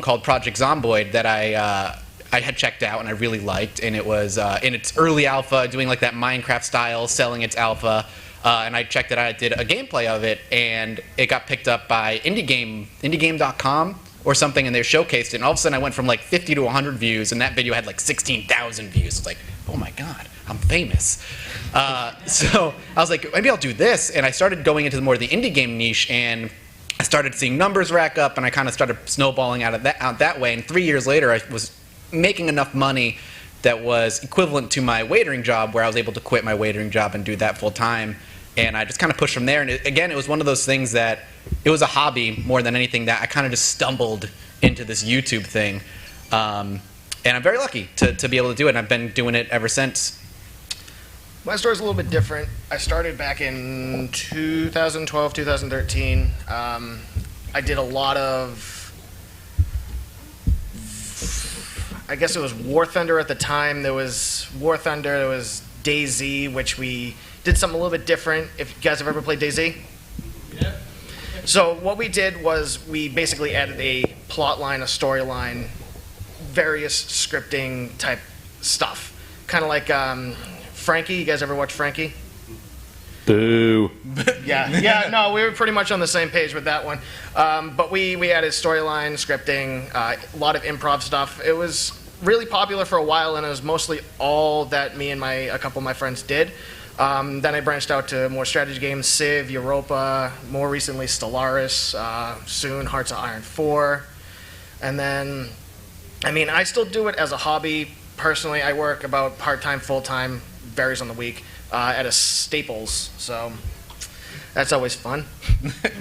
called Project Zomboid that I had checked out and I really liked, and it was in its early alpha, doing like that Minecraft style, selling its alpha. And I checked it out. I did a gameplay of it, and it got picked up by indiegame.com or something, and they showcased it. And all of a sudden, I went from like 50 to 100 views, and that video had like 16,000 views. It's like, oh my god, I'm famous. So I was like, maybe I'll do this, and I started going into more of the indie game niche, and I started seeing numbers rack up, and I kind of started snowballing out that way. And 3 years later, I was making enough money that was equivalent to my waitering job, where I was able to quit my waitering job and do that full time. And I just kind of pushed from there. And again, it was one of those things that it was a hobby more than anything, that I kind of just stumbled into this YouTube thing. And I'm very lucky to be able to do it. And I've been doing it ever since. My story's a little bit different. I started back in 2012, 2013. I did a lot of, I guess it was War Thunder at the time. There was War Thunder, there was DayZ, which we did something a little bit different. If you guys have ever played DayZ? Yeah. So what we did was we basically added a plot line, a storyline, various scripting type stuff. Kind of like Frankie. You guys ever watch Frankie? Boo. Yeah, no, we were pretty much on the same page with that one. But we added storyline, scripting, a lot of improv stuff. It was really popular for a while, and it was mostly all that me and a couple of my friends did. Then I branched out to more strategy games, Civ, Europa, more recently Stellaris, soon Hearts of Iron 4. And then, I mean, I still do it as a hobby. Personally, I work about part-time, full-time, varies on the week, at a Staples, so that's always fun.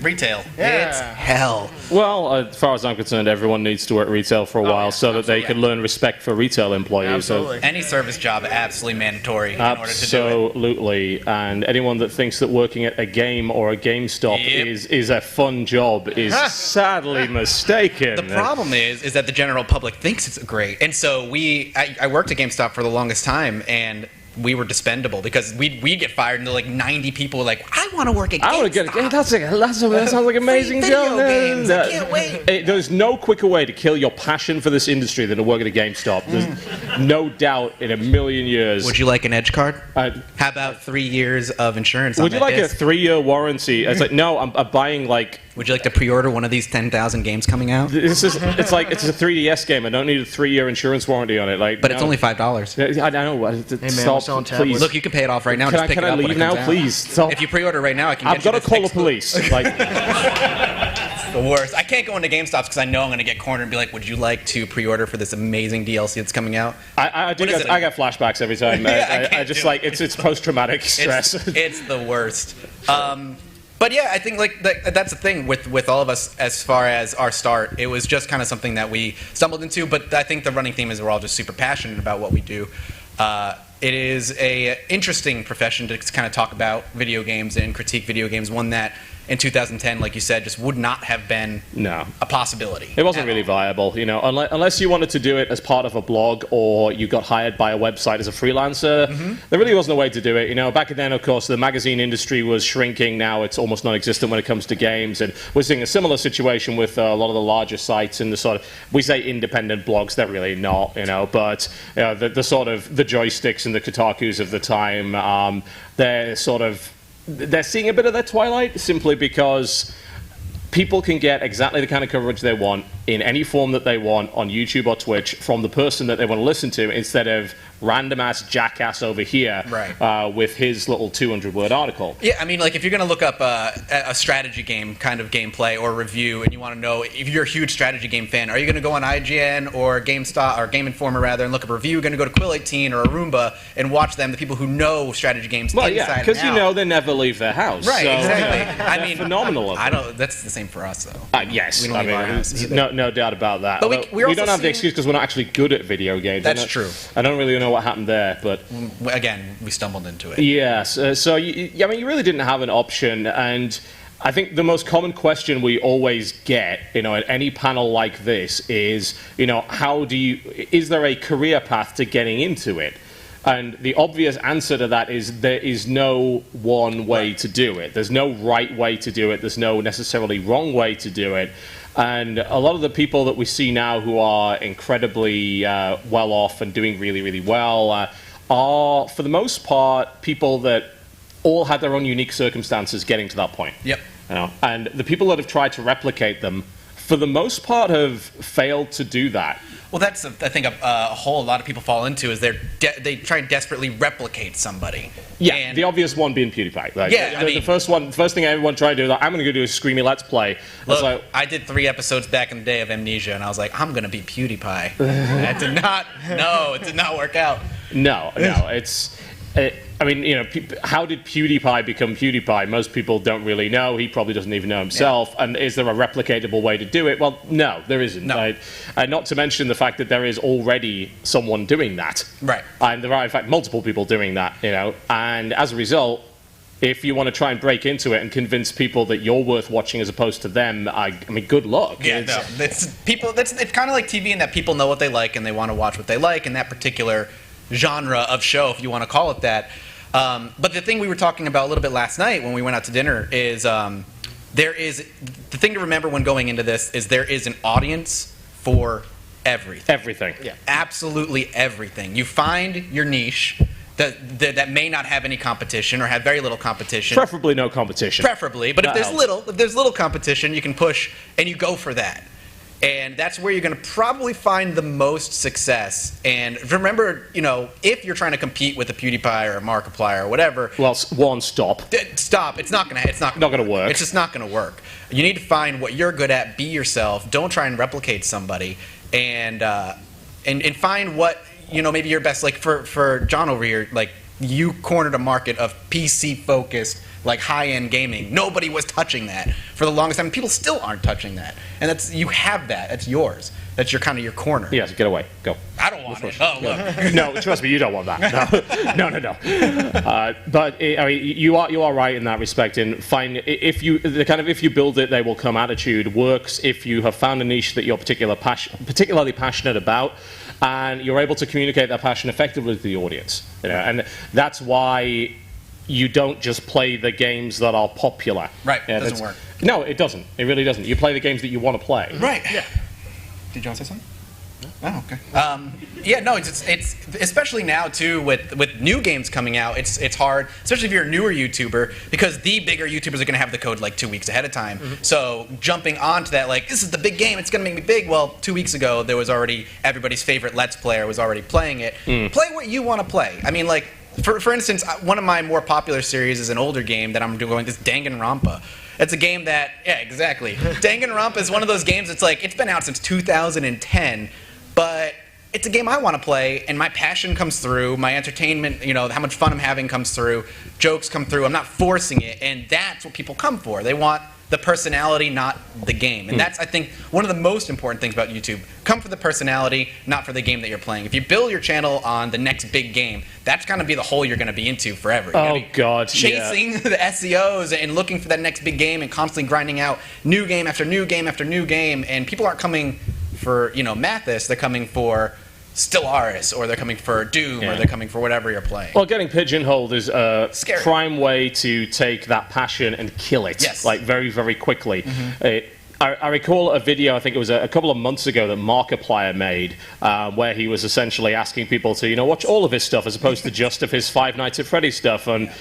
Retail. Yeah. It's hell. Well, as far as I'm concerned, everyone needs to work retail for a while so that they can learn respect for retail employees. Absolutely. Any service job, absolutely mandatory in order to do it. Absolutely. And anyone that thinks that working at a game or a GameStop is a fun job is sadly mistaken. The problem is that the general public thinks it's great. And so I worked at GameStop for the longest time, and we were dispendable because we get fired, and like 90 people were like, I want to work at GameStop. I want to get a game. That sounds like an amazing job. Games. I can't wait. There's no quicker way to kill your passion for this industry than to work at a GameStop. There's no doubt in a million years. Would you like an edge card? How about 3 years of insurance on Would you like disc? a 3-year warranty? It's like, no, I'm buying like... Would you like to pre-order one of these 10,000 games coming out? It's like it's a 3DS game. I don't need a 3-year insurance warranty on it. But it's only $5. I know. Hey man, Stop, please. Look, you can pay it off right now. Just pick Can it I up when leave it comes now, out. please? Stop. If you pre-order right now, I can. I've got to call the police. Like, the worst. I can't go into GameStops because I know I'm going to get cornered and be like, "Would you like to pre-order for this amazing DLC that's coming out?" I get flashbacks every time. I just like it's post-traumatic stress. It's the worst. But yeah, I think that's the thing with all of us as far as our start. It was just kind of something that we stumbled into. But I think the running theme is we're all just super passionate about what we do. It is a interesting profession to kind of talk about video games and critique video games. One that in 2010, like you said, just would not have been a possibility. It wasn't really viable, you know, unless you wanted to do it as part of a blog or you got hired by a website as a freelancer. There really wasn't a way to do it. You know, back then, of course, the magazine industry was shrinking. Now it's almost non-existent when it comes to games, and we're seeing a similar situation with a lot of the larger sites and the sort of, we say independent blogs, they're really not, you know, but you know, the sort of the joysticks and the Kotakus of the time, they're seeing a bit of their twilight simply because people can get exactly the kind of coverage they want in any form that they want on YouTube or Twitch from the person that they want to listen to instead of random-ass jackass over here with his little 200-word article. Yeah, I mean, like, if you're going to look up a strategy game kind of gameplay or review and you want to know if you're a huge strategy game fan, are you going to go on IGN or GameStop or Game Informer, rather, and look up a review? You're going to go to Quill 18 or Roomba and watch them, the people who know strategy games inside and out. Because you know they never leave their house. Right, so, exactly. I mean, phenomenal. That's the same for us, though. Yes, we don't leave our house either. No doubt about that. But we don't have the excuse because we're not actually good at video games. That's true. I don't really know what happened there, but again, we stumbled into it. Yes. So I mean, you really didn't have an option, and I think the most common question we always get, you know, at any panel like this is, you know, is there a career path to getting into it? And the obvious answer to that is there is no one way to do it. There's no right way to do it. There's no necessarily wrong way to do it. And a lot of the people that we see now who are incredibly well off and doing really, really well are, for the most part, people that all had their own unique circumstances getting to that point. Yep. You know? And the people that have tried to replicate them, for the most part, have failed to do that. Well, that's, I think, a hole a lot of people fall into is they try and desperately replicate somebody. Yeah, and the obvious one being PewDiePie. Like, yeah, the first thing everyone tried to do is, like, I'm going to go do a screamy Let's Play. Look, like, I did 3 episodes back in the day of Amnesia, and I was like, I'm going to be PewDiePie. That did not, no, it did not work out. No, it's... I mean, you know, how did PewDiePie become PewDiePie? Most people don't really know. He probably doesn't even know himself. Yeah. And is there a replicatable way to do it? Well, no, there isn't. No. Right? Not to mention the fact that there is already someone doing that. Right. And there are, in fact, multiple people doing that, you know. And as a result, if you want to try and break into it and convince people that you're worth watching as opposed to them, I mean, good luck. Yeah, it's kind of like TV in that people know what they like and they want to watch what they like in that particular genre of show, if you want to call it that. But the thing we were talking about a little bit last night when we went out to dinner is there is the thing to remember when going into this is there is an audience for everything. Everything. Yeah, absolutely everything. You find your niche that may not have any competition or have very little competition. Preferably no competition. Preferably, but if there's little competition, you can push and you go for that. And that's where you're going to probably find the most success. And remember, you know, if you're trying to compete with a PewDiePie or a Markiplier or whatever, well, stop. Stop. It's not going to work. It's just not going to work. You need to find what you're good at. Be yourself. Don't try and replicate somebody. And find what, you know, maybe you're best. Like for John over here, like you cornered a market of PC focused, like high-end gaming. Nobody was touching that for the longest time. People still aren't touching that, and you have that. That's yours. That's your corner. Yes, get away. Go. I don't want it. Oh, look. No, trust me, you don't want that. No. But I mean, you are right in that respect. And if you build it, they will come attitude works. If you have found a niche that you're particularly passionate about, and you're able to communicate that passion effectively to the audience, you know, and that's why you don't just play the games that are popular. Right, it doesn't work. No, it doesn't. It really doesn't. You play the games that you want to play. Right, yeah. Did you want to say something? Oh, okay. Yeah, no, it's especially now, too, with new games coming out, it's hard, especially if you're a newer YouTuber, because the bigger YouTubers are going to have the code, like, 2 weeks ahead of time. Mm-hmm. So jumping onto that, like, this is the big game, it's going to make me big. Well, 2 weeks ago, there was already everybody's favorite Let's Player was already playing it. Play what you want to play. I mean, like, for instance, one of my more popular series is an older game that I'm doing, this Danganronpa. It's a game that, yeah, exactly. Danganronpa is one of those games that's like, it's been out since 2010, but it's a game I want to play, and my passion comes through, my entertainment, you know, how much fun I'm having comes through, jokes come through, I'm not forcing it, and that's what people come for. They want the personality, not the game. And that's, I think, one of the most important things about YouTube. Come for the personality, not for the game that you're playing. If you build your channel on the next big game, that's going to be the hole you're going to be into forever. God, chasing the SEOs and looking for that next big game and constantly grinding out new game after new game after new game. And people aren't coming for, you know, Mathas. They're coming for Stellaris, or they're coming for Doom, or they're coming for whatever you're playing. Well, getting pigeonholed is a scary prime way to take that passion and kill it, like very, very quickly. Mm-hmm. I recall a video, I think it was a couple of months ago, that Markiplier made, where he was essentially asking people to, you know, watch all of his stuff as opposed to just of his Five Nights at Freddy's stuff, and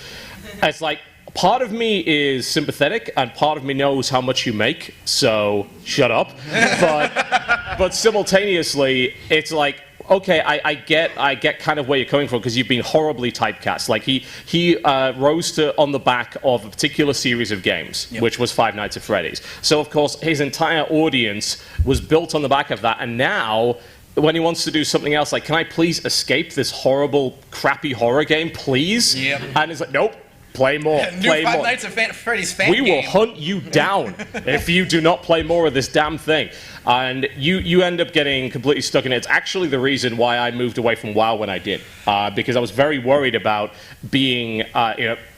it's like, part of me is sympathetic, and part of me knows how much you make, so shut up. But simultaneously, it's like, okay, I get kind of where you're coming from, because you've been horribly typecast. Like he rose to on the back of a particular series of games, which was Five Nights at Freddy's. So of course his entire audience was built on the back of that, and now when he wants to do something else, like, can I please escape this horrible, crappy horror game, please? Yep. And it's like, nope. Play more. Play Five more. Nights at Freddy's fan We will game. hunt you down if you do not play more of this damn thing. And you end up getting completely stuck in it. It's actually the reason why I moved away from WoW when I did, because I was very worried about being,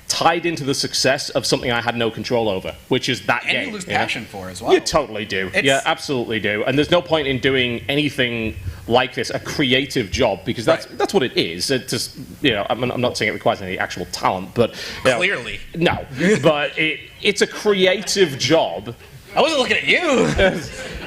tied into the success of something I had no control over, which is that game. And you lose passion for as well. You totally do. Yeah, absolutely do. And there's no point in doing anything like this, a creative job, because that's what it is. It just, you know, I'm not saying it requires any actual talent, but clearly, no. But it's a creative job I wasn't looking at you.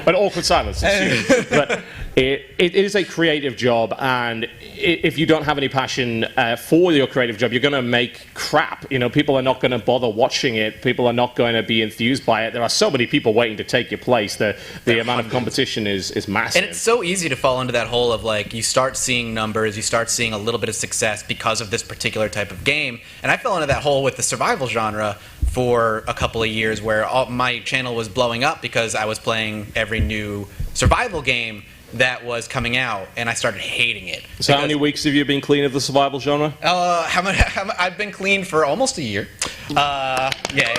An awkward silence ensued. But it is a creative job, and if you don't have any passion for your creative job, you're going to make crap. You know, people are not going to bother watching it. People are not going to be enthused by it. There are so many people waiting to take your place. The amount of competition is massive. And it's so easy to fall into that hole of, like, you start seeing numbers, you start seeing a little bit of success because of this particular type of game. And I fell into that hole with the survival genre for a couple of years, where my channel was blowing up because I was playing every new survival game that was coming out, and I started hating it. So how many weeks have you been clean of the survival genre? I've been clean for almost a year. Yay.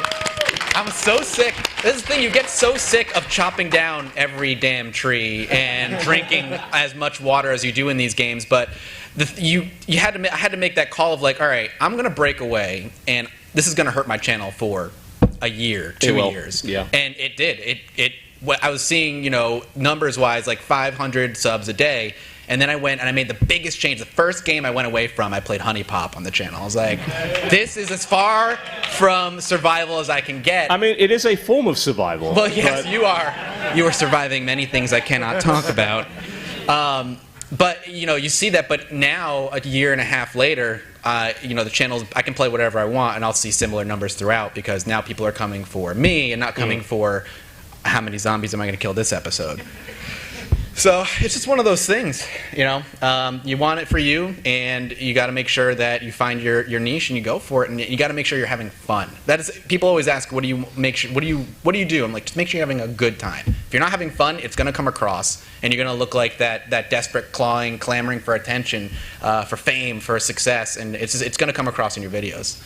I'm so sick. This is the thing, you get so sick of chopping down every damn tree and drinking as much water as you do in these games, but I had to make that call of, like, all right, I'm going to break away, and this is going to hurt my channel for a year, 2 years. Yeah. And it did. I was seeing, you know, numbers-wise, like 500 subs a day, and then I went and I made the biggest change. The first game I went away from, I played Honey Pop on the channel. I was like, this is as far from survival as I can get. I mean, it is a form of survival. Well, yes, you are. You are surviving many things I cannot talk about. But, you know, you see that, but now, a year and a half later, you know, the channels, I can play whatever I want, and I'll see similar numbers throughout, because now people are coming for me and not coming for how many zombies am I going to kill this episode. So it's just one of those things, you know. You want it for you, and you got to make sure that you find your niche and you go for it, and you got to make sure you're having fun. That is, people always ask, what do you do? I'm like, just make sure you're having a good time. If you're not having fun, it's going to come across, and you're going to look like that desperate clamoring for attention, for fame, for success, and it's going to come across in your videos.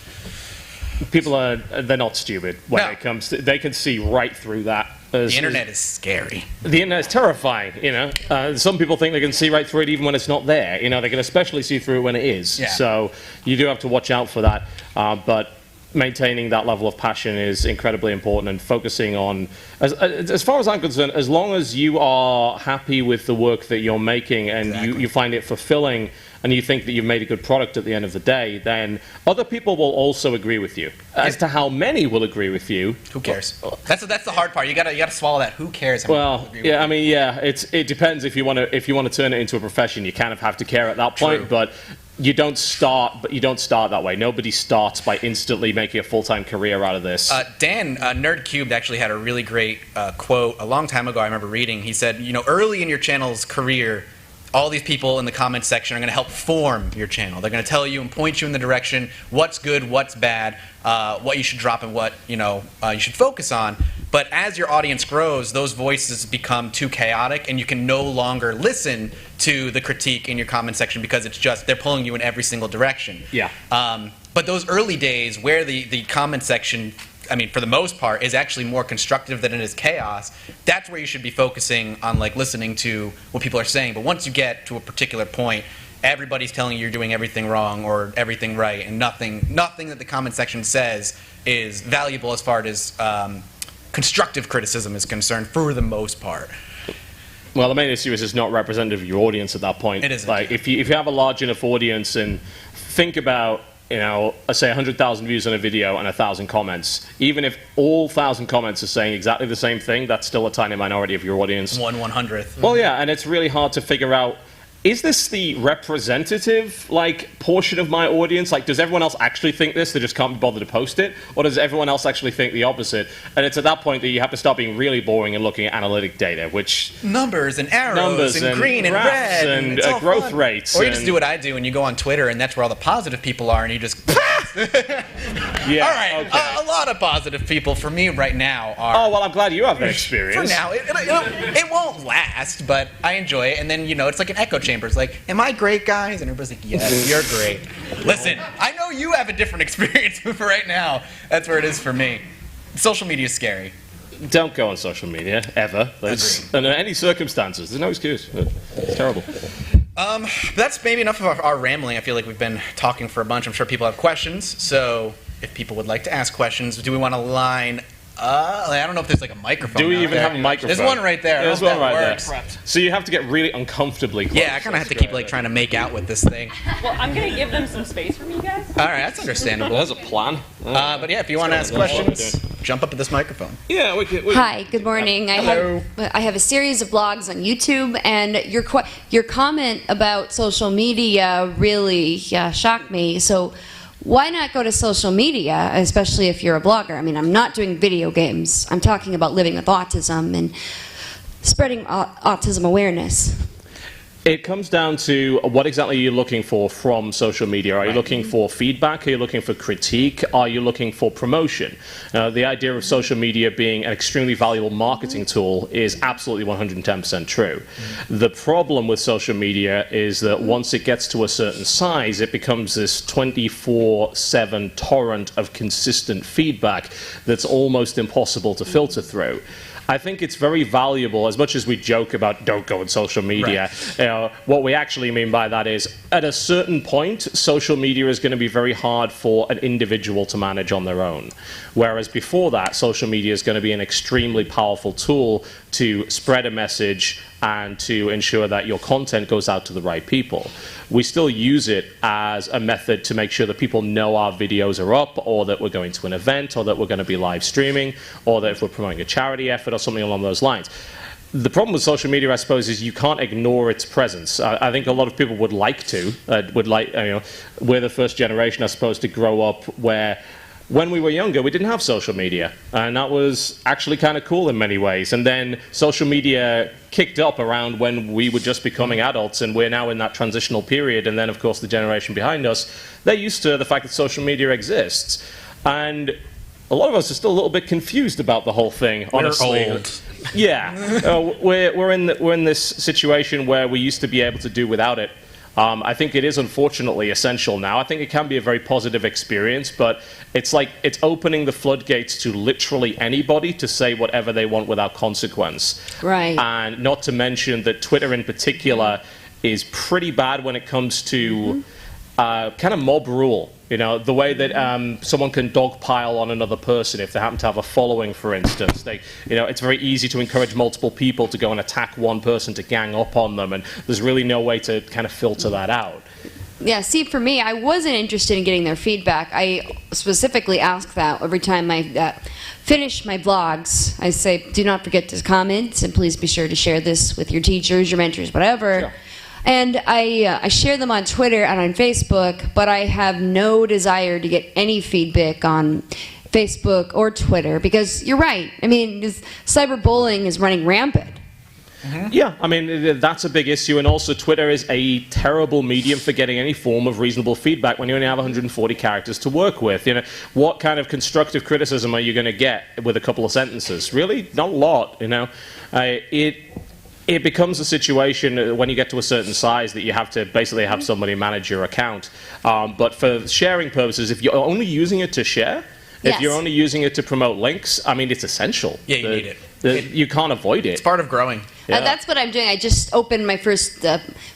People they're not stupid when it comes to, they can see right through that. The internet is scary. The internet is terrifying, you know. Some people think they can see right through it even when it's not there. You know, they can especially see through it when it is. Yeah. So you do have to watch out for that. But maintaining that level of passion is incredibly important, and focusing on, as far as I'm concerned, as long as you are happy with the work that you're making and you find it fulfilling, and you think that you've made a good product at the end of the day, then other people will also agree with you. As to how many will agree with you, who cares? That's the hard part. You gotta swallow that. Who cares? Well, yeah, I mean, yeah, it depends. If you want to turn it into a profession, you kind of have to care at that point. True. But you don't start that way. Nobody starts by instantly making a full-time career out of this. Dan Nerd Cubed actually had a really great quote a long time ago. I remember reading. He said, you know, early in your channel's career, all these people in the comments section are going to help form your channel. They're going to tell you and point you in the direction what's good, what's bad, what you should drop, and what you should focus on. But as your audience grows, those voices become too chaotic, and you can no longer listen to the critique in your comment section, because it's just they're pulling you in every single direction. Yeah. But those early days where the comment section, I mean, for the most part, is actually more constructive than it is chaos, that's where you should be focusing on, like, listening to what people are saying. But once you get to a particular point, everybody's telling you you're doing everything wrong or everything right, and nothing that the comment section says is valuable as far as constructive criticism is concerned, for the most part. Well, the main issue is it's not representative of your audience at that point. It isn't. Like, if you have a large enough audience, and think about, you know, let's say 100,000 views on a video and 1,000 comments. Even if all 1,000 comments are saying exactly the same thing, that's still a tiny minority of your audience. 1/100th. Well, yeah, and it's really hard to figure out, is this the representative, like, portion of my audience? Like, does everyone else actually think this? They just can't be bothered to post it? Or does everyone else actually think the opposite? And it's at that point that you have to start being really boring and looking at analytic data, which... Numbers and arrows and green and red. And growth fun. rates. Or you just do what I do, and you go on Twitter, and that's where all the positive people are, and you just... Yeah, all right, okay. A lot of positive people for me right now are... Oh, well, I'm glad you have that experience. For now. It won't last, but I enjoy it, and then, you know, it's like an echo chamber. It's like, am I great, guys? And everybody's like, yes, you're great. Listen, I know you have a different experience, but for right now, that's where it is for me. Social media is scary. Don't go on social media, ever. Under any circumstances. There's no excuse. It's terrible. That's maybe enough of our rambling. I feel like we've been talking for a bunch. I'm sure people have questions. So if people would like to ask questions, do we want to line I don't know if there's like a microphone. Do we out even there. have a microphone? There's one right there. There's I don't one know right if there. that works. So you have to get really uncomfortably close. Yeah, I kind of have to keep like trying to make out with this thing. Well, I'm going to give them some space from you guys. All right, that's understandable. There's a plan. But yeah, if you want to ask questions, jump up at this microphone. Yeah, we can. Hi, good morning. Hello. I have a series of blogs on YouTube, and your comment about social media really shocked me. So why not go to social media, especially if you're a blogger? I mean, I'm not doing video games. I'm talking about living with autism and spreading autism awareness. It comes down to what exactly you're looking for from social media. Are you looking for feedback? Are you looking for critique? Are you looking for promotion? The idea of social media being an extremely valuable marketing tool is absolutely 110% true. The problem with social media is that once it gets to a certain size, it becomes this 24/7 torrent of consistent feedback that's almost impossible to filter through. I think it's very valuable, as much as we joke about don't go on social media, what we actually mean by that is at a certain point, social media is going to be very hard for an individual to manage on their own. Whereas before that, social media is going to be an extremely powerful tool to spread a message and to ensure that your content goes out to the right people. We still use it as a method to make sure that people know our videos are up, or that we're going to an event, or that we're going to be live streaming, or that if we're promoting a charity effort or something along those lines. The problem with social media, I suppose, is you can't ignore its presence. I think a lot of people would like to, we're the first generation, I suppose, to grow up where when we were younger, we didn't have social media, and that was actually kind of cool in many ways. And then social media kicked up around when we were just becoming adults, and we're now in that transitional period. And then, of course, the generation behind us, they're used to the fact that social media exists. And a lot of us are still a little bit confused about the whole thing, honestly. We're old. Yeah, we're in this situation where we used to be able to do without it. I think it is unfortunately essential now. I think it can be a very positive experience, but it's like it's opening the floodgates to literally anybody to say whatever they want without consequence. Right. And not to mention that Twitter in particular is pretty bad when it comes to kind of mob rule. You know, the way that someone can dogpile on another person if they happen to have a following, for instance. It's very easy to encourage multiple people to go and attack one person to gang up on them, and there's really no way to kind of filter that out. Yeah, see, for me, I wasn't interested in getting their feedback. I specifically ask that every time I finish my blogs. I say, do not forget to comment, and please be sure to share this with your teachers, your mentors, whatever. Sure. And I share them on Twitter and on Facebook, but I have no desire to get any feedback on Facebook or Twitter, because you're right. I mean, cyberbullying is running rampant. Yeah, I mean, that's a big issue, and also Twitter is a terrible medium for getting any form of reasonable feedback when you only have 140 characters to work with. You know, what kind of constructive criticism are you going to get with a couple of sentences? Really? Not a lot, you know. It becomes a situation when you get to a certain size that you have to basically have somebody manage your account. But for sharing purposes, if you're only using it to share, if you're only using it to promote links, I mean, it's essential. Yeah, you need it. You can't avoid it. It's part of growing. Yeah. That's what I'm doing. I just opened my first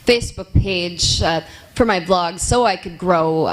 Facebook page for my blog so I could grow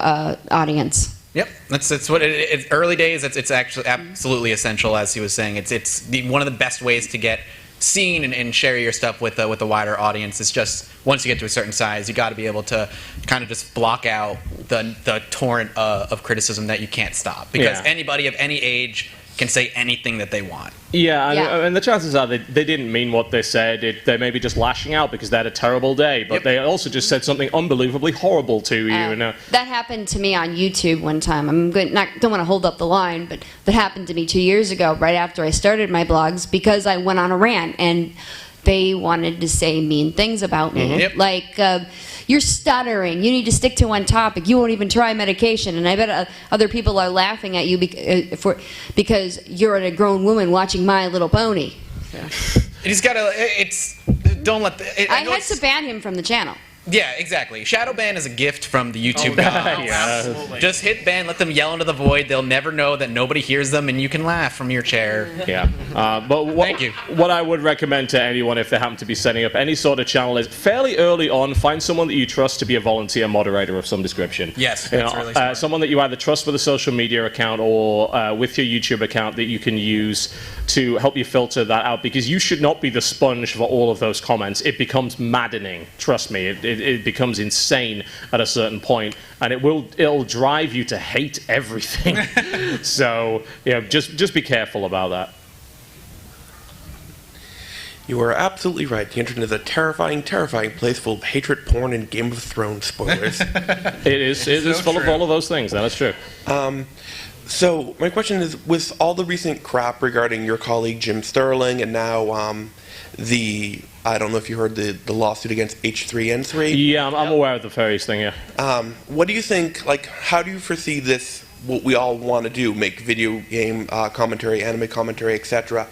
audience. Yep, that's what it's early days. It's actually absolutely essential, as he was saying. It's one of the best ways to get seen and share your stuff with a wider audience. It's just once you get to a certain size, you got to be able to kind of just block out the torrent of criticism that you can't stop, because anybody of any age can say anything that they want. Yeah, and the chances are they didn't mean what they said. They may be just lashing out because they had a terrible day, but they also just said something unbelievably horrible to you. That happened to me on YouTube one time. Don't want to hold up the line, but that happened to me 2 years ago, right after I started my blogs, because I went on a rant and they wanted to say mean things about me. Like, you're stuttering, you need to stick to one topic, you won't even try medication. And I bet other people are laughing at you because you're a grown woman watching My Little Pony. He's got to, don't let I had to ban him from the channel. Yeah, exactly. Shadow ban is a gift from the YouTube gods. Absolutely. Just hit ban, let them yell into the void. They'll never know that nobody hears them, and you can laugh from your chair. Yeah. But Thank you. What I would recommend to anyone if they happen to be setting up any sort of channel is fairly early on, find someone that you trust to be a volunteer moderator of some description. Yes, You that's know, really smart. someone that you either trust with a social media account or with your YouTube account that you can use to help you filter that out, because you should not be the sponge for all of those comments. It becomes maddening. Trust me, it becomes insane at a certain point, and it'll drive you to hate everything. So, just be careful about that. You are absolutely right. The internet is a terrifying, terrifying place full of hatred, porn, and Game of Thrones spoilers. It is full of all of those things. That is true. So my question is, with all the recent crap regarding your colleague Jim Sterling, and now I don't know if you heard the lawsuit against H3N3. Yeah, I'm aware of the fairies thing, yeah. What do you think, like, how do you foresee this, what we all want to do, make video game commentary, anime commentary, etc.?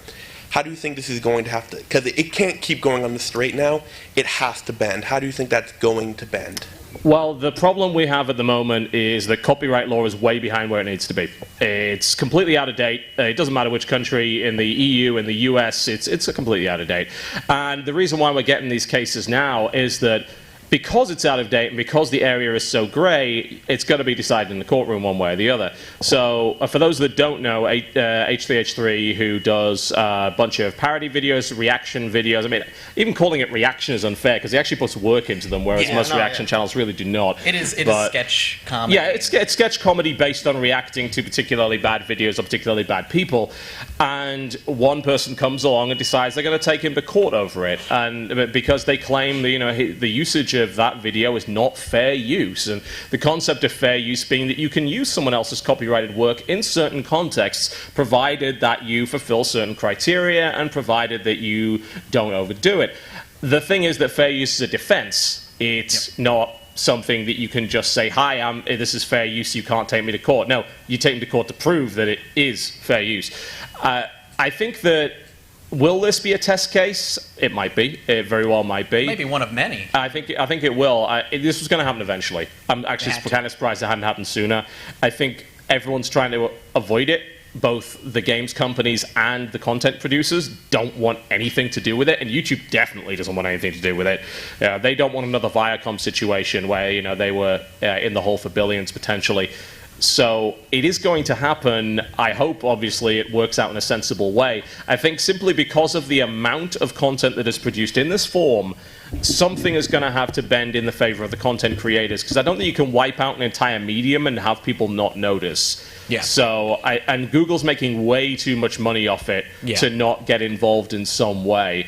How do you think this is going to have to, because it can't keep going on the straight now, it has to bend. How do you think that's going to bend? Well, the problem we have at the moment is that copyright law is way behind where it needs to be. It's completely out of date. It doesn't matter which country, in the EU, in the US, it's completely out of date. And the reason why we're getting these cases now is that because it's out of date and because the area is so grey, it's got to be decided in the courtroom one way or the other. So for those that don't know, H3H3, who does a bunch of parody videos, reaction videos, I mean, even calling it reaction is unfair because he actually puts work into them, whereas most reaction channels really do not. It is sketch comedy. Yeah, it's sketch comedy based on reacting to particularly bad videos or particularly bad people. And one person comes along and decides they're going to take him to court over it, and because they claim that, the usage of that video is not fair use, and the concept of fair use being that you can use someone else's copyrighted work in certain contexts, provided that you fulfill certain criteria and provided that you don't overdo it. The thing is that fair use is a defense. It's not something that you can just say, hi, this is fair use, you can't take me to court. No, you take me to court to prove that it is fair use. I think that, will this be a test case? It might be. It very well might be. Maybe one of many. I think it will. This was going to happen eventually. I'm actually kind of surprised it hadn't happened sooner. I think everyone's trying to avoid it. Both the games companies and the content producers don't want anything to do with it, and YouTube definitely doesn't want anything to do with it. They don't want another Viacom situation where they were in the hole for billions potentially. So it is going to happen. I hope, obviously, it works out in a sensible way. I think simply because of the amount of content that is produced in this form, something is going to have to bend in the favor of the content creators, because I don't think you can wipe out an entire medium and have people not notice. Yeah. So, and Google's making way too much money off it to not get involved in some way.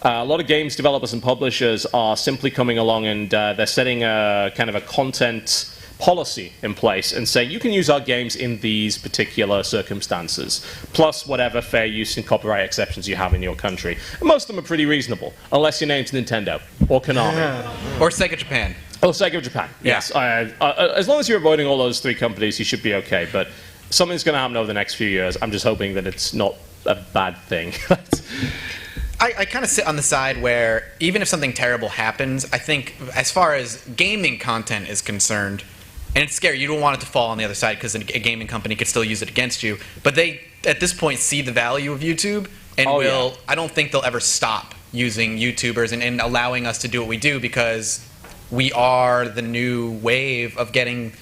A lot of games developers and publishers are simply coming along and they're setting a kind of a content policy in place and saying you can use our games in these particular circumstances, plus whatever fair use and copyright exceptions you have in your country. And most of them are pretty reasonable, unless your name's Nintendo or Konami. Or Sega Japan. Oh, Sega Japan, yes. As long as you're avoiding all those three companies, you should be okay, but something's going to happen over the next few years. I'm just hoping that it's not a bad thing. I kind of sit on the side where even if something terrible happens, I think as far as gaming content is concerned, and it's scary, you don't want it to fall on the other side because a gaming company could still use it against you, but they, at this point, see the value of YouTube and I don't think they'll ever stop using YouTubers and allowing us to do what we do, because we are the new wave of getting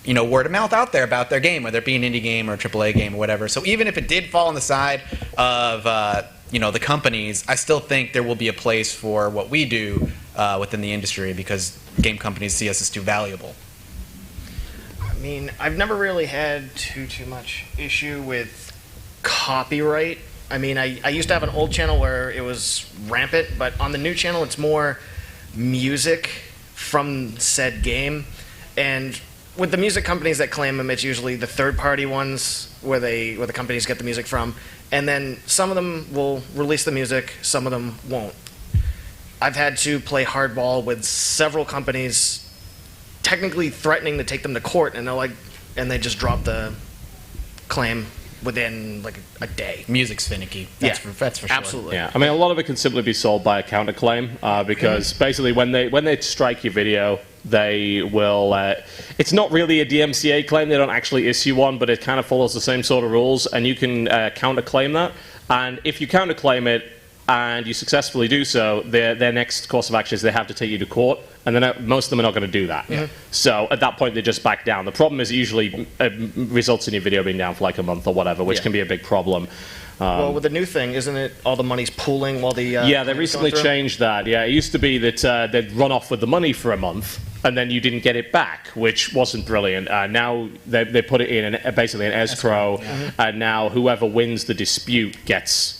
word of mouth out there about their game, whether it be an indie game or a AAA game or whatever. So even if it did fall on the side of the companies, I still think there will be a place for what we do within the industry, because game companies see us as too valuable. I mean, I've never really had too much issue with copyright. I mean, I used to have an old channel where it was rampant, but on the new channel it's more music from said game. And with the music companies that claim them, it's usually the third-party ones where the companies get the music from. And then some of them will release the music, some of them won't. I've had to play hardball with several companies technically threatening to take them to court, and they just drop the claim within like a day. Music's finicky. That's for sure. Absolutely. Yeah, I mean, a lot of it can simply be solved by a counterclaim because basically when they strike your video, they will. It's not really a DMCA claim; they don't actually issue one, but it kind of follows the same sort of rules, and you can counterclaim that. And if you counterclaim it and you successfully do so, their next course of action is they have to take you to court, and then most of them are not going to do that. Yeah. So at that point, they just back down. The problem is it usually results in your video being down for like a month or whatever, which can be a big problem. Well, with the new thing, isn't it all the money's pooling while the yeah, they recently changed that. Yeah, it used to be that they'd run off with the money for a month, and then you didn't get it back, which wasn't brilliant. Now they put it in basically an escrow, and now whoever wins the dispute gets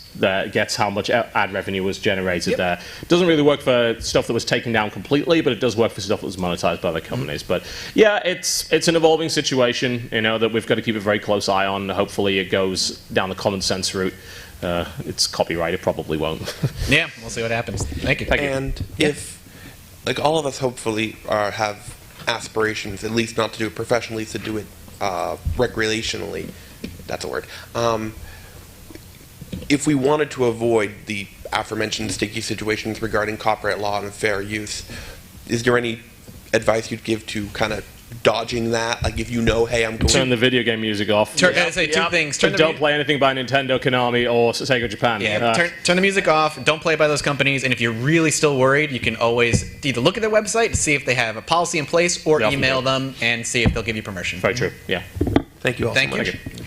how much ad revenue was generated there. It doesn't really work for stuff that was taken down completely, but it does work for stuff that was monetized by other companies. But yeah, it's an evolving situation, that we've got to keep a very close eye on. Hopefully it goes down the common sense route. It's copyright, it probably won't. Yeah, we'll see what happens. Thank you. And if, like, all of us hopefully have aspirations, at least not to do it professionally, to do it recreationally, that's a word. If we wanted to avoid the aforementioned sticky situations regarding copyright law and fair use, is there any advice you'd give to kind of dodging that? Like, if hey, I'm going turn the video game music off. I say two things. Don't play anything by Nintendo, Konami, or Sega Japan. Yeah, turn the music off. Don't play by those companies. And if you're really still worried, you can always either look at their website to see if they have a policy in place, or email them and see if they'll give you permission. Very true. Yeah. Thank you all so much. Thank you.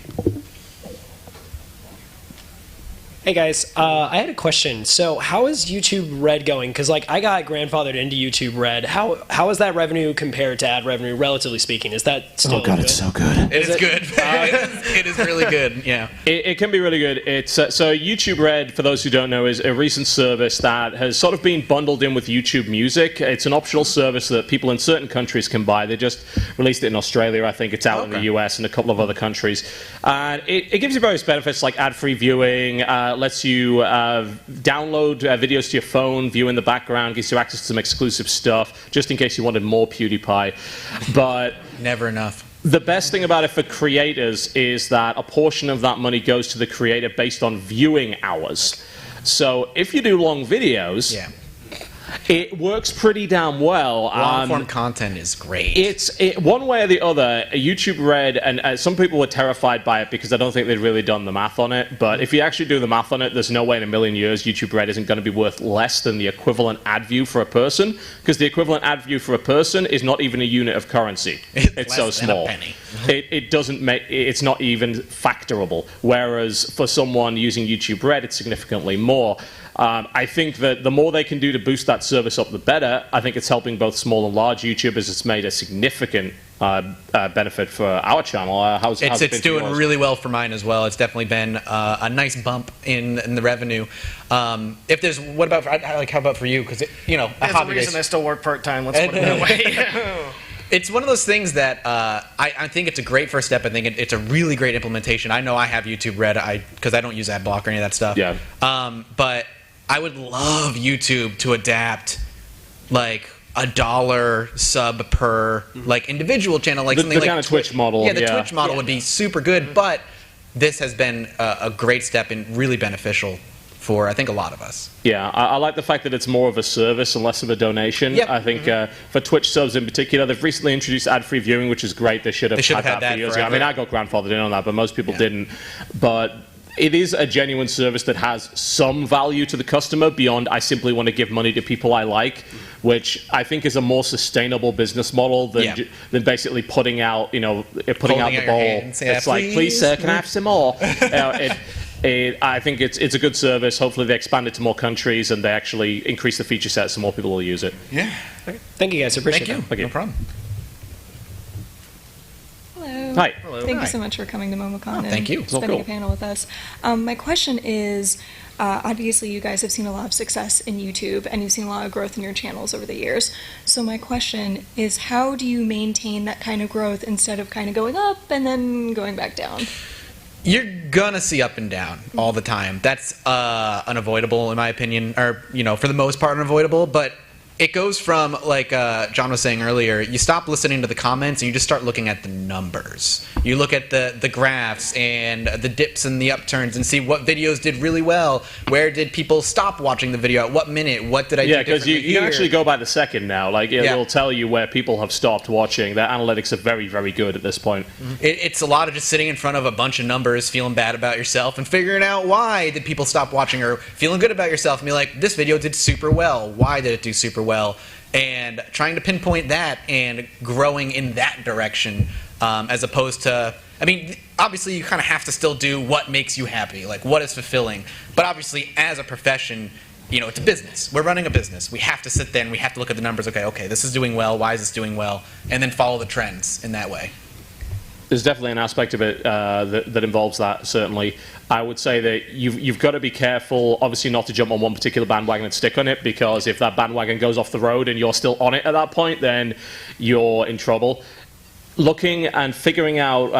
Hey guys, I had a question. So how is YouTube Red going? Because I got grandfathered into YouTube Red. How is that revenue compared to ad revenue, relatively speaking? Is that still good? It's so good. It is good. It is really good. Yeah. It can be really good. It's so YouTube Red, for those who don't know, is a recent service that has sort of been bundled in with YouTube Music. It's an optional service that people in certain countries can buy. They just released it in Australia. I think it's out in the US and a couple of other countries. And it gives you various benefits like ad-free viewing. Lets you download videos to your phone, view in the background, gives you access to some exclusive stuff, just in case you wanted more PewDiePie. But never enough. The best thing about it for creators is that a portion of that money goes to the creator based on viewing hours. So if you do long videos, it works pretty damn well. Long-form content is great. One way or the other, YouTube Red, and some people were terrified by it because I don't think they'd really done the math on it, but if you actually do the math on it, there's no way in a million years YouTube Red isn't going to be worth less than the equivalent ad view for a person, because the equivalent ad view for a person is not even a unit of currency. It's so small. Than a penny. It doesn't make, it's not even factorable, whereas for someone using YouTube Red, it's significantly more. I think that the more they can do to boost that service up, the better. I think it's helping both small and large YouTubers. It's made a significant benefit for our channel. It's doing really well for mine as well. It's definitely been a nice bump in the revenue. If there's, how about for you? Because There's a reason I still work part-time. Let's put it that way. It's one of those things that I think it's a great first step. I think it's a really great implementation. I know I have YouTube Red because I don't use AdBlock or any of that stuff. Yeah. But I would love YouTube to adapt like $1 sub per individual channel, like something the kind of Twitch model. Yeah, the Twitch model would be super good. But this has been a great step and really beneficial for, I think, a lot of us. Yeah, I like the fact that it's more of a service and less of a donation. Yep. I think for Twitch subs in particular, they've recently introduced ad-free viewing, which is great. They should have had that for years ago. I mean, I got grandfathered in on that, but most people didn't. But it is a genuine service that has some value to the customer beyond I simply want to give money to people I like, which I think is a more sustainable business model than basically putting out the ball. It's like, please sir, can I have some more? I think it's a good service. Hopefully they expand it to more countries and they actually increase the feature set so more people will use it. Yeah. Thank you guys. I appreciate it. Thank you. No problem. Hello. Hi. Thank you so much for coming to MomoCon thank you. and spending a panel with us. My question is, obviously you guys have seen a lot of success in YouTube and you've seen a lot of growth in your channels over the years. So my question is, how do you maintain that kind of growth instead of kind of going up and then going back down? You're gonna see up and down all the time. That's unavoidable in my opinion, or for the most part unavoidable. But it goes from, like John was saying earlier, you stop listening to the comments and you just start looking at the numbers. You look at the graphs and the dips and the upturns and see what videos did really well. Where did people stop watching the video? At what minute? What did I do differently? Yeah, because you can actually go by the second now. Like, it will tell you where people have stopped watching. Their analytics are very, very good at this point. It's a lot of just sitting in front of a bunch of numbers, feeling bad about yourself, and figuring out why did people stop watching, or feeling good about yourself and be like, this video did super well. Why did it do super well? And trying to pinpoint that and growing in that direction, as opposed to, I mean, obviously you kind of have to still do what makes you happy, like what is fulfilling. But obviously, as a profession, you know, it's a business. We're running a business. We have to sit there and we have to look at the numbers. Okay, this is doing well. Why is this doing well? And then follow the trends in that way. There's definitely an aspect of it that involves that, certainly. I would say that you've got to be careful, obviously, not to jump on one particular bandwagon and stick on it, because if that bandwagon goes off the road and you're still on it at that point, then you're in trouble. Looking and figuring out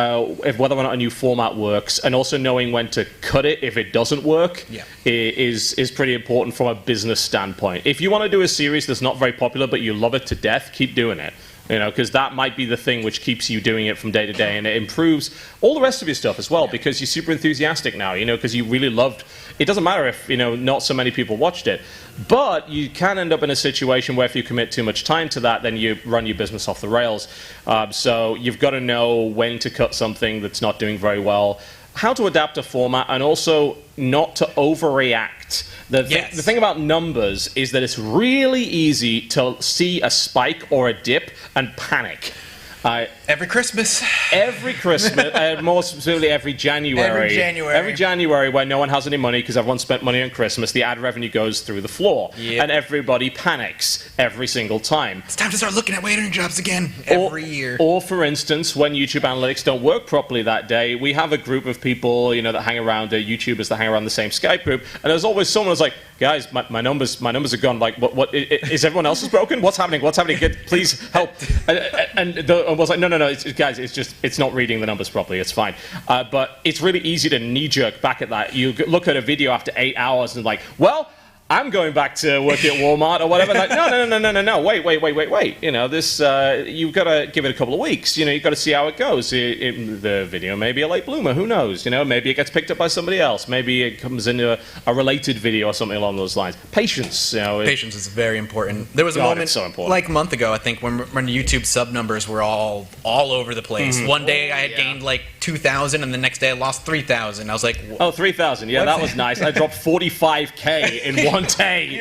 if whether or not a new format works, and also knowing when to cut it if it doesn't work, is pretty important from a business standpoint. If you want to do a series that's not very popular but you love it to death, keep doing it. You know, because that might be the thing which keeps you doing it from day to day, and it improves all the rest of your stuff as well, because you're super enthusiastic now, you know, because you really loved. It doesn't matter if, you know, not so many people watched it, but you can end up in a situation where if you commit too much time to that, then you run your business off the rails. So you've got to know when to cut something that's not doing very well, how to adapt a format, and also not to overreact. The thing about numbers is that it's really easy to see a spike or a dip and panic. Every Christmas. Every Christmas, more specifically every January. Every January when no one has any money because everyone spent money on Christmas, the ad revenue goes through the floor. And everybody panics every single time. It's time to start looking at waitering jobs again every year. Or, for instance, when YouTube analytics don't work properly that day, we have a group of people, you know, that hang around, YouTubers that hang around the same Skype group, and there's always someone who's like, guys, my numbers are gone. Like, what is everyone else's broken? What's happening? Please help. And I was like, no, guys, it's not reading the numbers properly. It's fine. But it's really easy to knee-jerk back at that. You look at a video after 8 hours and like, well, I'm going back to work at Walmart or whatever. Like, no, wait. You know, this, you've got to give it a couple of weeks. You know, you've got to see how it goes. The video may be a late bloomer. Who knows? You know, maybe it gets picked up by somebody else. Maybe it comes into a related video or something along those lines. Patience, you know. Patience is very important. There was a moment, so important, like a month ago, I think, when YouTube sub numbers were all over the place. One day I had gained like 2,000, and the next day I lost 3,000. I was like, oh, 3,000. Yeah, that was nice. I dropped 45K in one day.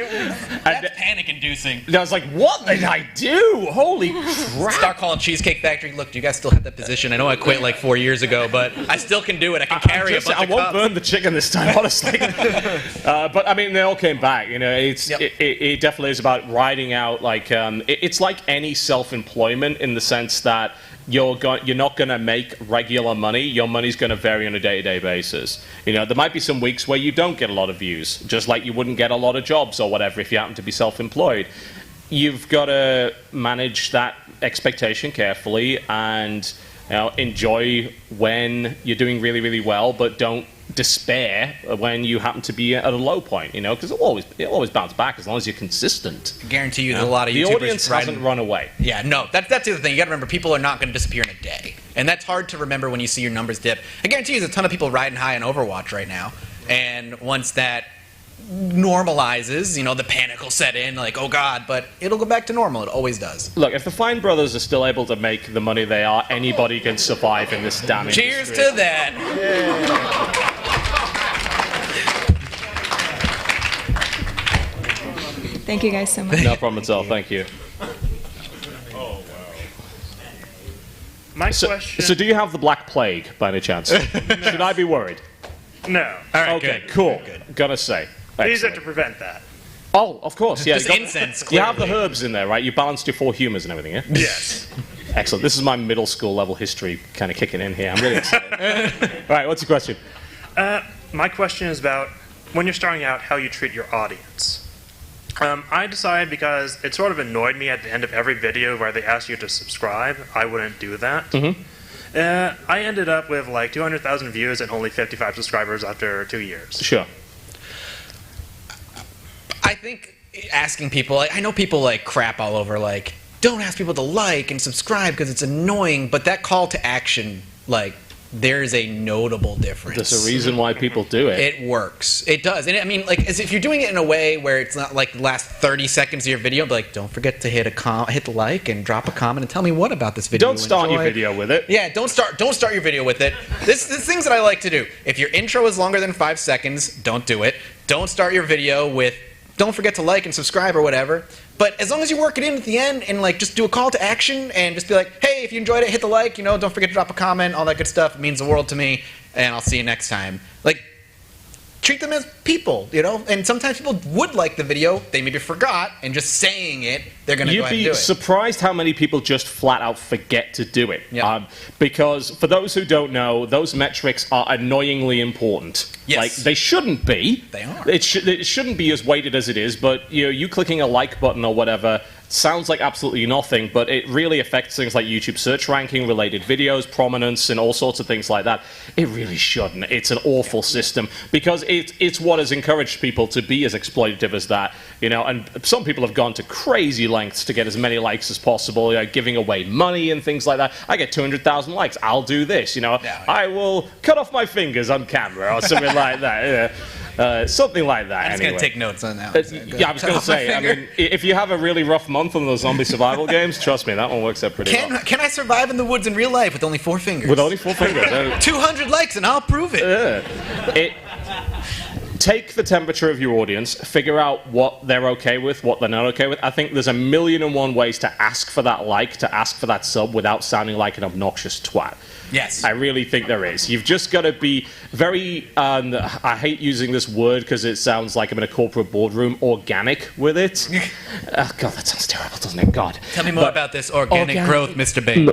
That's panic-inducing. I was like, what did I do? Holy crap. Start calling Cheesecake Factory. Look, do you guys still have that position? I know I quit like 4 years ago, but I still can do it. I can carry a bunch of cups. I won't burn the chicken this time, honestly. But, I mean, they all came back. You know, it definitely is about riding out, like, it's like any self-employment in the sense that you're not going to make regular money. Your money's going to vary on a day-to-day basis. You know, there might be some weeks where you don't get a lot of views, just like you wouldn't get a lot of jobs or whatever if you happen to be self-employed. You've got to manage that expectation carefully and, you know, enjoy when you're doing really, really well, but don't despair when you happen to be at a low point, you know, because it'll always bounce back as long as you're consistent. I guarantee you there's a lot of YouTubers. The audience hasn't run away. Yeah, no, that's the other thing. You got to remember, people are not going to disappear in a day, and that's hard to remember when you see your numbers dip. I guarantee you there's a ton of people riding high in Overwatch right now, and once that normalizes, you know, the panic will set in, like, oh god, but it'll go back to normal. It always does. Look, if the Fine brothers are still able to make the money they are, anybody can survive in this damn industry. Cheers to that. Yeah. Thank you guys so much. No problem at all. Thank you. My question. So do you have the Black Plague by any chance? Should I be worried? No. All right, okay, good. cool. Good. Gotta say. These are to prevent that. Oh, of course. Yeah. Just incense. You have the herbs in there, right? You balanced your 4 humors and everything, yeah? Yes. Excellent. This is my middle school level history kind of kicking in here. I'm really excited. All right, what's your question? My question is about when you're starting out, how you treat your audience. I decided, because it sort of annoyed me at the end of every video where they asked you to subscribe, I wouldn't do that. Mm-hmm. I ended up with like 200,000 views and only 55 subscribers after 2 years. Sure. I think asking people, like, I know people like crap all over, like, don't ask people to like and subscribe because it's annoying, but that call to action, like, there's a notable difference. There's a reason why people do it. It works. It does. And I mean, like, as if you're doing it in a way where it's not like the last 30 seconds of your video, but like, don't forget to hit the like and drop a comment and tell me what about this video. Don't start your video with it. Yeah, don't start your video with it. This things that I like to do. If your intro is longer than 5 seconds, don't do it. Don't start your video with don't forget to like and subscribe or whatever. But as long as you work it in at the end and like just do a call to action and just be like, hey, if you enjoyed it, hit the like, don't forget to drop a comment, all that good stuff. It means the world to me, and I'll see you next time. Like, treat them as people, And sometimes people would like the video, they maybe forgot, and just saying it, they're going to go ahead and do it. You'd be surprised how many people just flat out forget to do it. Yeah. Because for those who don't know, those metrics are annoyingly important. Yes. Like, they shouldn't be. They are. It shouldn't be as weighted as it is, but you clicking a like button or whatever sounds like absolutely nothing, but it really affects things like YouTube search ranking, related videos, prominence, and all sorts of things like that. It really shouldn't. It's an awful system because it's what has encouraged people to be as exploitative as that, and some people have gone to crazy lengths to get as many likes as possible, giving away money and things like that. I get 200,000 likes. I'll do this, I will cut off my fingers on camera or something like that. Something like that. I'm just anyway. going to take notes on that. Yeah, I was going to say, I mean, if you have a really rough month on those zombie survival games, trust me, that one works out pretty well. Can I survive in the woods in real life with only 4 fingers? With only 4 fingers. 200 likes and I'll prove it. Take the temperature of your audience, figure out what they're okay with, what they're not okay with. I think there's 1,000,001 ways to ask for that like, to ask for that sub without sounding like an obnoxious twat. Yes. I really think there is. You've just got to be very, I hate using this word because it sounds like I'm in a corporate boardroom, organic with it. Oh, God, that sounds terrible, doesn't it? God. Tell me more about this organic growth, Mr. Bain.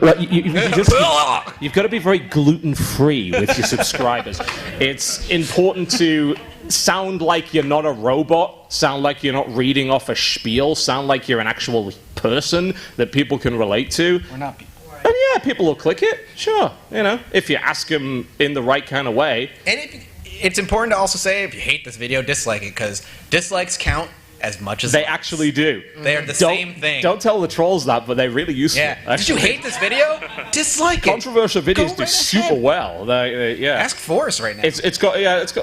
You've got to be very gluten-free with your subscribers. It's important to sound like you're not a robot, sound like you're not reading off a spiel, sound like you're an actual person that people can relate to. We're not people. And yeah, people will click it, sure, if you ask them in the right kind of way. And it's important to also say, if you hate this video, dislike it, because dislikes count as much as they likes. actually do. They are the same thing. Don't tell the trolls that, but they're really useful. Yeah. Did you hate this video? Dislike it. Controversial videos do super well. Yeah. Ask Forrest right now. It's got.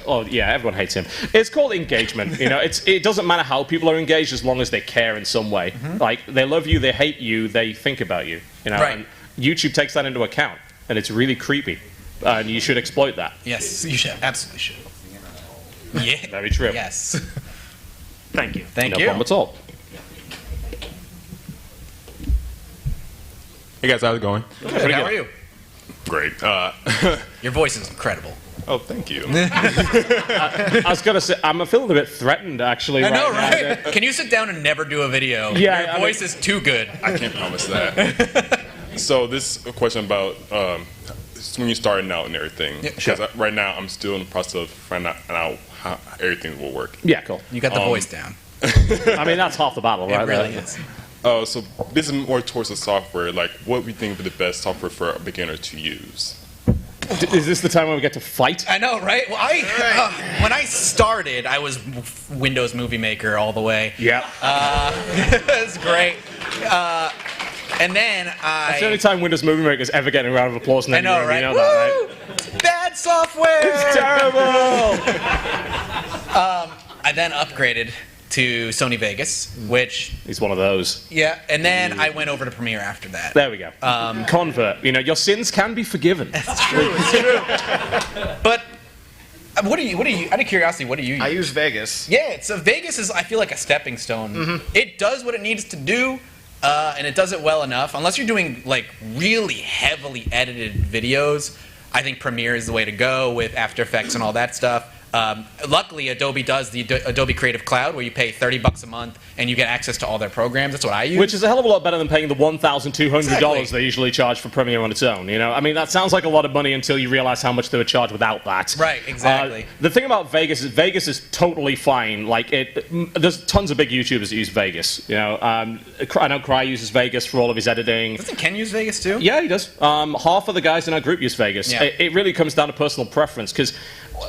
Oh yeah, everyone hates him. It's called engagement. It doesn't matter how people are engaged as long as they care in some way. Mm-hmm. Like they love you, they hate you, they think about you. Right. And YouTube takes that into account, and it's really creepy. And you should exploit that. Yes, you should. Absolutely should. Yeah. Very true. Yes. Thank you. Thank no you. problem at all. Hey guys, how's it going? Good. How are you? Great. Your voice is incredible. Oh, thank you. I was gonna say I'm feeling a bit threatened actually. I know, now. right? Can you sit down and never do a video? Yeah, Your voice is too good. I can't promise that. So this is a question about when you're starting out and everything. Yeah, sure. Because right now I'm still in the process of finding out how everything will work. Yeah, cool. You got the voice down. I mean, that's half the battle, right? It really is. So this is more towards the software. Like, what we think would be the best software for a beginner to use? Is this the time when we get to fight? I know, right? Well, when I started, I was Windows Movie Maker all the way. Yeah. It was great. And then That's the only time Windows Movie Maker is ever getting a round of applause in I any know, room, right? you know that, right? Bad software! It's terrible! I then upgraded to Sony Vegas, which... He's one of those. Yeah, and then I went over to Premiere after that. There we go. Convert. Your sins can be forgiven. That's true. It's true. But what do you, out of curiosity, what do you use? I use Vegas. Yeah, so Vegas is, I feel like, a stepping stone. Mm-hmm. It does what it needs to do, and it does it well enough. Unless you're doing, like, really heavily edited videos, I think Premiere is the way to go with After Effects and all that stuff. Luckily, Adobe does the Adobe Creative Cloud, where you pay $30 a month and you get access to all their programs. That's what I use. Which is a hell of a lot better than paying the $1,200 Exactly. they usually charge for Premiere on its own. I mean, that sounds like a lot of money until you realize how much they would charge without that. Right, exactly. The thing about Vegas is totally fine. Like, there's tons of big YouTubers that use Vegas. I know Cry uses Vegas for all of his editing. Doesn't Ken use Vegas too? Yeah, he does. Half of the guys in our group use Vegas. Yeah. It really comes down to personal preference because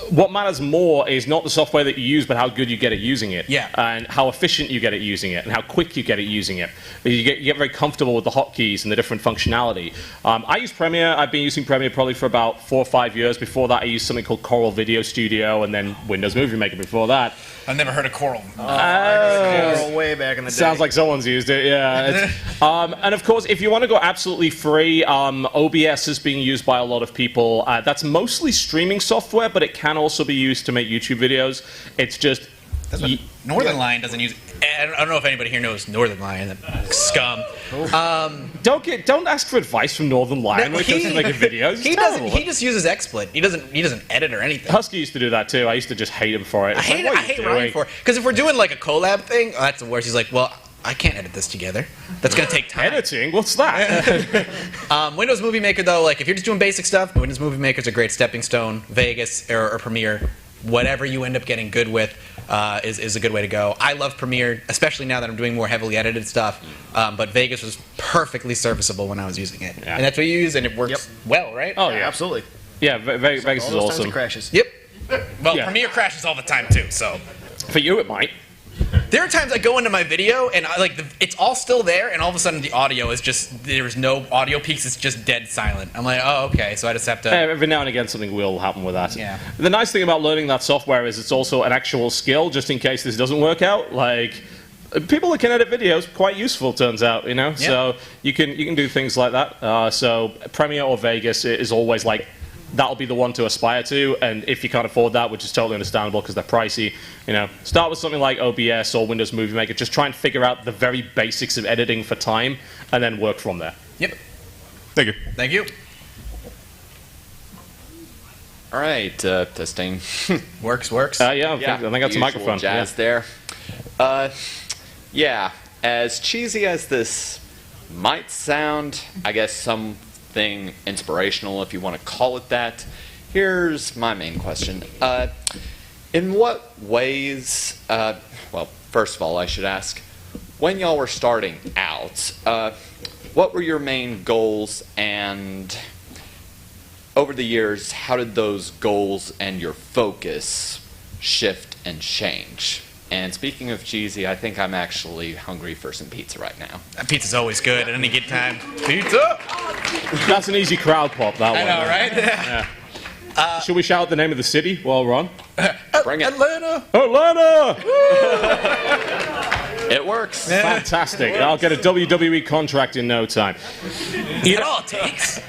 what matters more is not the software that you use, but how good you get at using it. Yeah. And how efficient you get at using it, and how quick you get at using it. You get very comfortable with the hotkeys and the different functionality. I use Premiere. I've been using Premiere probably for about 4 or 5 years. Before that, I used something called Coral Video Studio, and then Windows Movie Maker before that. I've never heard of Coral. Coral way back in the day. Sounds like someone's used it, yeah. And of course, if you want to go absolutely free, OBS is being used by a lot of people. That's mostly streaming software, but it can also be used to make YouTube videos. It's just... Northern Lion doesn't use... I don't know if anybody here knows Northern Lion. That scum. Don't ask for advice from Northern Lion when it comes to making videos. He just uses XSplit. He doesn't edit or anything. Husky used to do that too. I used to just hate him for it. I hate Ryan for it. Because if we're doing like a collab thing, that's the worst. He's like, well, I can't edit this together. That's going to take time. Editing? What's that? Windows Movie Maker, though, like if you're just doing basic stuff, Windows Movie Maker is a great stepping stone. Vegas or Premiere, whatever you end up getting good with is a good way to go. I love Premiere, especially now that I'm doing more heavily edited stuff. But Vegas was perfectly serviceable when I was using it. Yeah. And that's what you use, and it works well, right? Oh, yeah, absolutely. Yeah, Vegas is all those awesome. times it crashes. Yep. Well, Premiere crashes all the time, too, so... For you, it might. There are times I go into my video and it's all still there, and all of a sudden the audio is just, there's no audio peaks, it's just dead silent. I'm like, oh, okay, so I just have to... Every now and again something will happen with that. Yeah. The nice thing about learning that software is it's also an actual skill, just in case this doesn't work out. Like, people that can edit videos, quite useful, turns out, you know? Yeah. So you can do things like that. So Premiere or Vegas is always like, that'll be the one to aspire to, and if you can't afford that, which is totally understandable because they're pricey, you know, start with something like OBS or Windows Movie Maker. Just try and figure out the very basics of editing for time, and then work from there. Yep. Thank you. Thank you. All right, testing. Works. Yeah, I think that's a microphone. Jazz there. Yeah, as cheesy as this might sound, I guess something inspirational, if you want to call it that. Here's my main question. In what ways, well, first of all, I should ask, when y'all were starting out, what were your main goals, and over the years, how did those goals and your focus shift and change? And speaking of cheesy, I think I'm actually hungry for some pizza right now. Pizza's always good at any good time. Pizza! That's an easy crowd pop, that one. I know, right? Yeah. Should we shout the name of the city while we're on? Bring it. Atlanta! It works. Fantastic. I'll get a WWE contract in no time. Is that all it takes?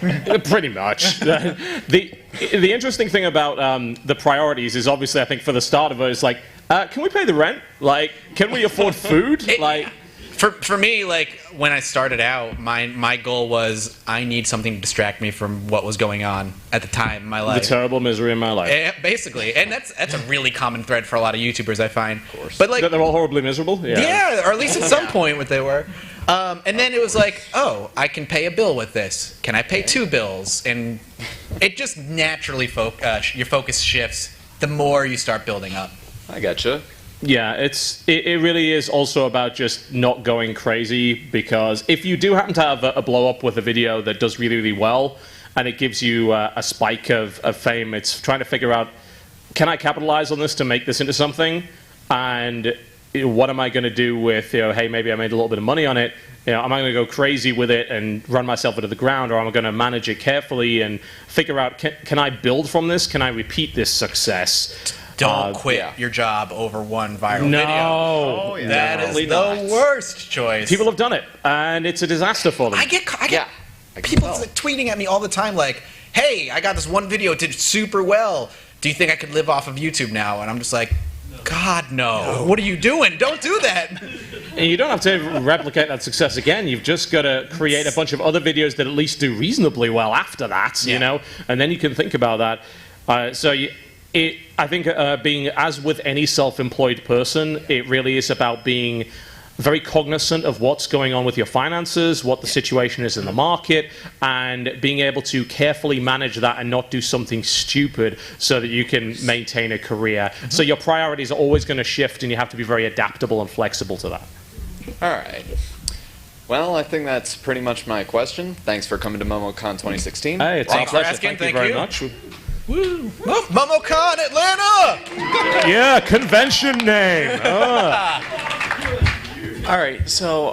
Pretty much. The interesting thing about the priorities is obviously, I think, for the start of it, is like, can we pay the rent? Like, can we afford food? For me, like, when I started out, my goal was I need something to distract me from what was going on at the time in my life. The terrible misery in my life. Basically. And that's a really common thread for a lot of YouTubers, I find. Of course. But, like, they're all horribly miserable? Yeah, or at least at some point what they were. And then it was like, oh, I can pay a bill with this. Can I pay 2 bills? And it just naturally, your focus shifts the more you start building up. I gotcha. Yeah, it really is also about just not going crazy, because if you do happen to have a blow up with a video that does really, really well, and it gives you a spike of fame, it's trying to figure out, can I capitalize on this to make this into something? And what am I going to do with, hey, maybe I made a little bit of money on it. Am I going to go crazy with it and run myself into the ground, or am I going to manage it carefully and figure out, can I build from this? Can I repeat this success? Don't quit your job over one viral video. No. That is the worst choice. People have done it, and it's a disaster for them. I get people tweeting at me all the time like, hey, I got this one video, it did super well. Do you think I could live off of YouTube now? And I'm just like, God, no. What are you doing? Don't do that. And you don't have to replicate that success again. You've just got to create a bunch of other videos that at least do reasonably well after that, you know? And then you can think about that. I think being, as with any self-employed person, it really is about being very cognizant of what's going on with your finances, what the situation is in the market, and being able to carefully manage that and not do something stupid so that you can maintain a career. Mm-hmm. So your priorities are always going to shift, and you have to be very adaptable and flexible to that. All right. Well, I think that's pretty much my question. Thanks for coming to MomoCon 2016. Hey, it's our pleasure. Thank you very much. Woo! MomoCon Atlanta! Yeah, convention name. All right, so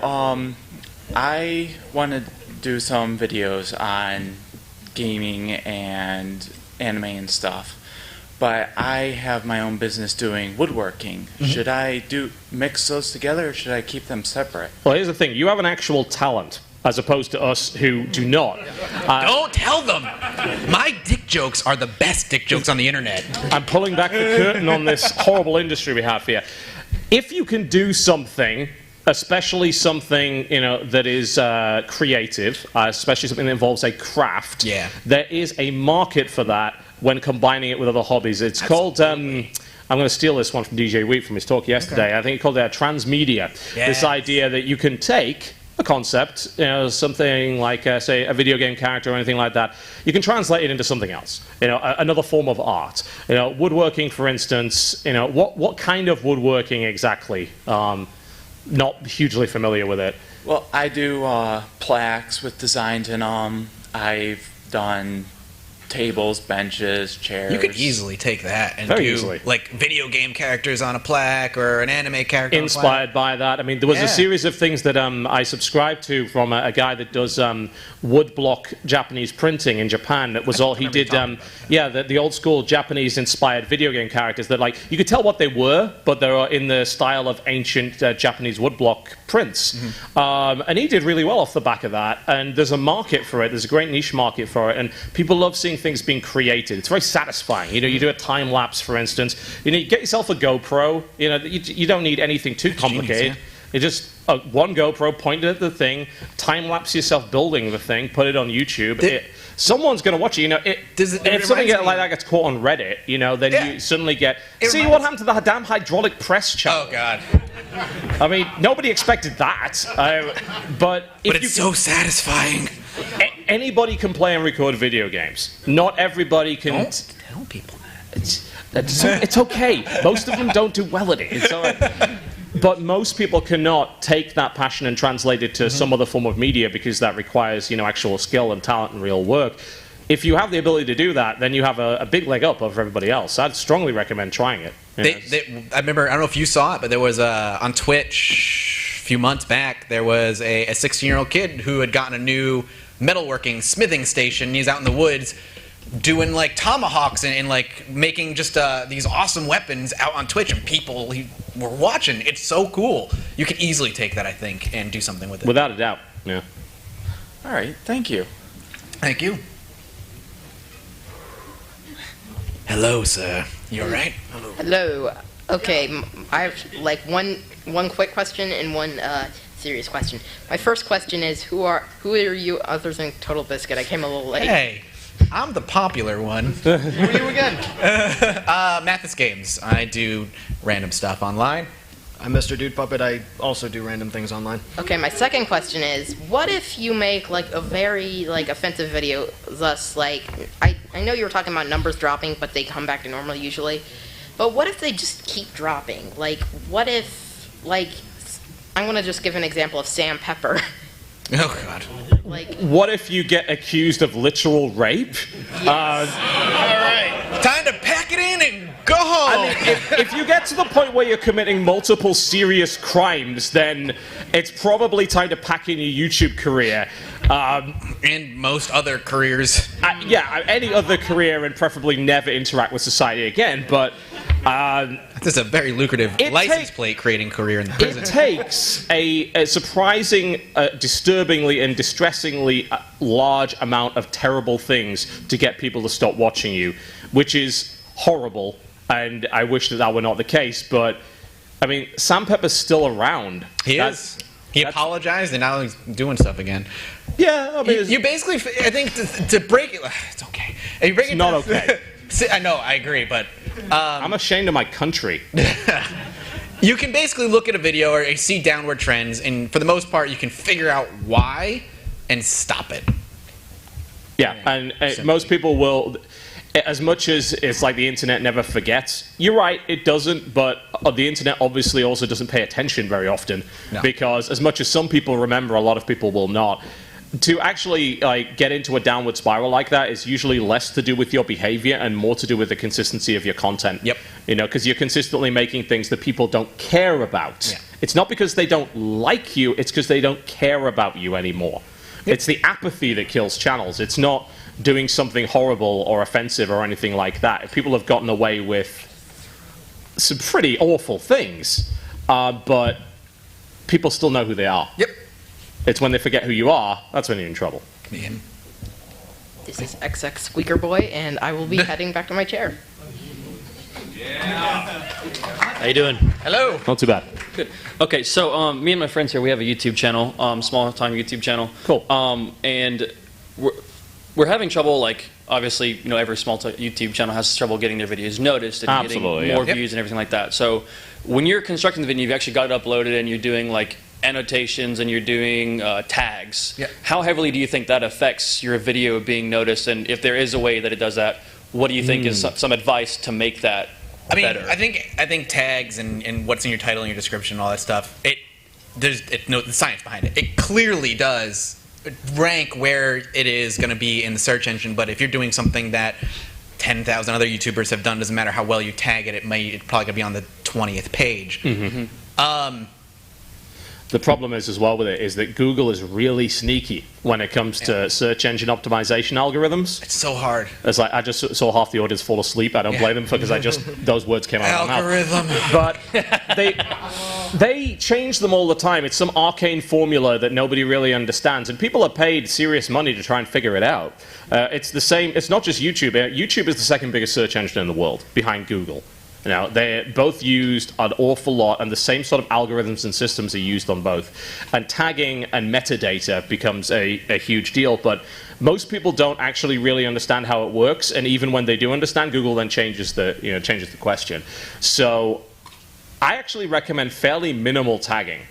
I want to do some videos on gaming and anime and stuff, but I have my own business doing woodworking. Should I mix those together, or should I keep them separate? Well, here's the thing. You have an actual talent, as opposed to us who do not. Don't tell them! My dick jokes are the best dick jokes on the internet. I'm pulling back the curtain on this horrible industry we have here. If you can do something, especially something that is creative, especially something that involves a craft, there is a market for that when combining it with other hobbies. It's called, I'm going to steal this one from DJ Wheat from his talk yesterday. I think he called it transmedia. This idea that you can take a concept, something like, say, a video game character or anything like that, you can translate it into something else, another form of art. Woodworking, for instance, what kind of woodworking exactly? Not hugely familiar with it. Well, I do plaques with designs in them. I've done tables, benches, chairs. You could easily take that and Very do easily. like video game characters on a plaque or an anime character Inspired by that. I mean, there was a series of things that I subscribed to from a guy that does woodblock Japanese printing in Japan. That was all he did. The old school Japanese inspired video game characters that, like, you could tell what they were, but they were in the style of ancient Japanese woodblock prints. And he did really well off the back of that. And there's a market for it. There's a great niche market for it. And people love seeing things being created. It's very satisfying. You do a time lapse, for instance. You get yourself a GoPro. You don't need anything too complicated. Genius, You just one GoPro pointed at the thing, time lapse yourself building the thing, put it on YouTube. Someone's going to watch it. If something like that gets caught on Reddit, then you suddenly get. See what happened to the damn hydraulic press channel? Oh God! I mean, nobody expected that. But it's so satisfying. Anybody can play and record video games. Not everybody can. Don't tell people that. It's okay. Most of them don't do well at it. It's all right. But most people cannot take that passion and translate it to some other form of media because that requires, actual skill and talent and real work. If you have the ability to do that, then you have a big leg up over everybody else. I'd strongly recommend trying it. I remember, I don't know if you saw it, but there was on Twitch a few months back, there was a 16-year-old kid who had gotten a new metalworking smithing station. He's out in the woods doing like tomahawks and like making just these awesome weapons out on Twitch, and people were watching. It's so cool. You could easily take that, I think, and do something with it. Without a doubt. Yeah. All right. Thank you. Thank you. Hello, sir. You all right? Hello. Okay, I have like one quick question and one serious question. My first question is, who are you other than Totalbiscuit? I came a little late. Hey, I'm the popular one. Who are you again? Mathas Games. I do random stuff online. I'm Mr. Dude Puppet. I also do random things online. Okay, my second question is, what if you make like a very offensive video, thus I know you were talking about numbers dropping, but they come back to normal usually. But what if they just keep dropping? What if I'm gonna just give an example of Sam Pepper. Oh God. What if you get accused of literal rape? Yes. All right. Time to pack it in and go home. I mean, if you get to the point where you're committing multiple serious crimes, then it's probably time to pack in your YouTube career. And most other careers. Any other career, and preferably never interact with society again. But this is a very lucrative license plate creating career in the prison. It takes a surprising, disturbingly, and distressingly large amount of terrible things to get people to stop watching you, which is horrible. And I wish that were not the case. But I mean, Sam Pepper's still around. He is. He apologized, and now he's doing stuff again. Yeah, I mean, you basically, I think, to break it, it's okay. It's not okay. I know, I agree, but I'm ashamed of my country. You can basically look at a video or see downward trends, and for the most part, you can figure out why and stop it. Yeah, and most people will. As much as it's like the internet never forgets, you're right, it doesn't, but the internet obviously also doesn't pay attention very often, because as much as some people remember, a lot of people will not. to actually like get into a downward spiral like that is usually less to do with your behavior and more to do with the consistency of your content. Yep. You know, because you're consistently making things that people don't care about. Yeah. It's not because they don't like you, it's because they don't care about you anymore. Yep. It's the apathy that kills channels. It's not doing something horrible or offensive or anything like that. People have gotten away with some pretty awful things, but people still know who they are. Yep. It's when they forget who you are, that's when you're in trouble. Man. This is XX Squeaker Boy, and I will be heading back to my chair. How you doing? Hello. Not too bad. Good. Okay, so me and my friends here, we have a YouTube channel, small-time YouTube channel. Cool. And we're having trouble, like, obviously, you know, every small YouTube channel has trouble getting their videos noticed and getting more views and everything like that. So when you're constructing the video, you've actually got it uploaded and you're doing, like, annotations and you're doing tags. Yep. How heavily do you think that affects your video being noticed? And if there is a way that it does that, what do you think is some advice to make that better? I think tags and what's in your title and your description and all that stuff, there's the science behind it. It clearly does rank where it is going to be in the search engine, but if you're doing something that 10,000 other YouTubers have done, doesn't matter how well you tag it, it's probably going to be on the 20th page. Mm-hmm. The problem is as well with it is that Google is really sneaky when it comes to search engine optimization algorithms. It's so hard. It's like I just saw half the audience fall asleep. I don't blame them because those words came out of my mouth. But they change them all the time. It's some arcane formula that nobody really understands, and people are paid serious money to try and figure it out. It's the same. It's not just YouTube. YouTube is the second biggest search engine in the world, behind Google. Now, they're both used an awful lot, and the same sort of algorithms and systems are used on both. And tagging and metadata becomes a huge deal, but most people don't actually really understand how it works, and even when they do understand, Google then changes the question. So I actually recommend fairly minimal tagging,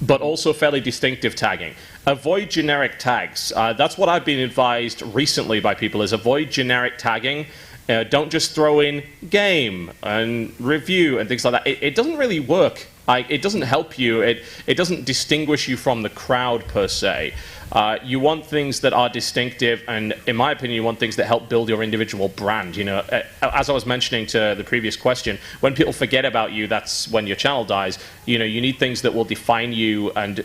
but also fairly distinctive tagging. Avoid generic tags. That's what I've been advised recently by people, is avoid generic tagging. Don't just throw in game and review and things like that. It doesn't really work. It doesn't help you. It doesn't distinguish you from the crowd per se. You want things that are distinctive, and in my opinion, you want things that help build your individual brand. You know, as I was mentioning to the previous question, when people forget about you, that's when your channel dies. You know, you need things that will define you and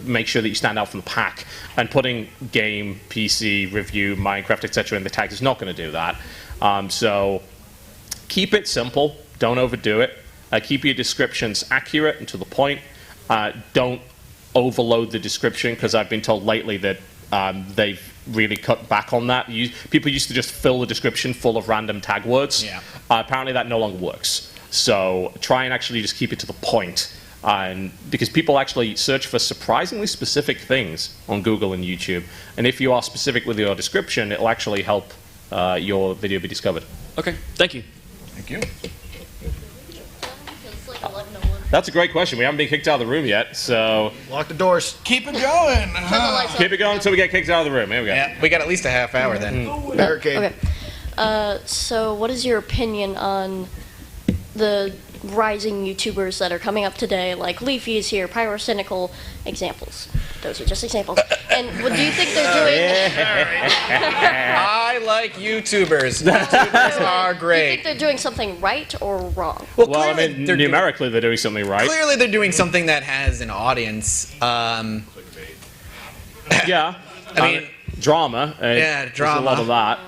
make sure that you stand out from the pack. And putting game, PC, review, Minecraft, etc. in the tags is not going to do that. So keep it simple. Don't overdo it. Keep your descriptions accurate and to the point. Don't overload the description, because I've been told lately that they've really cut back on that. People used to just fill the description full of random tag words. Yeah. Apparently that no longer works. So try and actually just keep it to the point. Because people actually search for surprisingly specific things on Google and YouTube. And if you are specific with your description, it'll actually help your video be discovered. Okay, thank you. Thank you. That's a great question. We haven't been kicked out of the room yet, so... Lock the doors. Keep it going. Keep it going until we get kicked out of the room. Here we go. Yeah, we got at least a half hour then. Barricade. Okay. So what is your opinion on the rising YouTubers that are coming up today, like Leafy is here, Pyro Cynical, examples. Those are just examples. And what do you think they're doing? I like YouTubers. YouTubers are Do you great. think they're doing something right or wrong? Well, I mean, numerically they're doing something right. Clearly they're doing something that has an audience. Yeah. I mean, drama. Yeah, drama. There's a lot of that.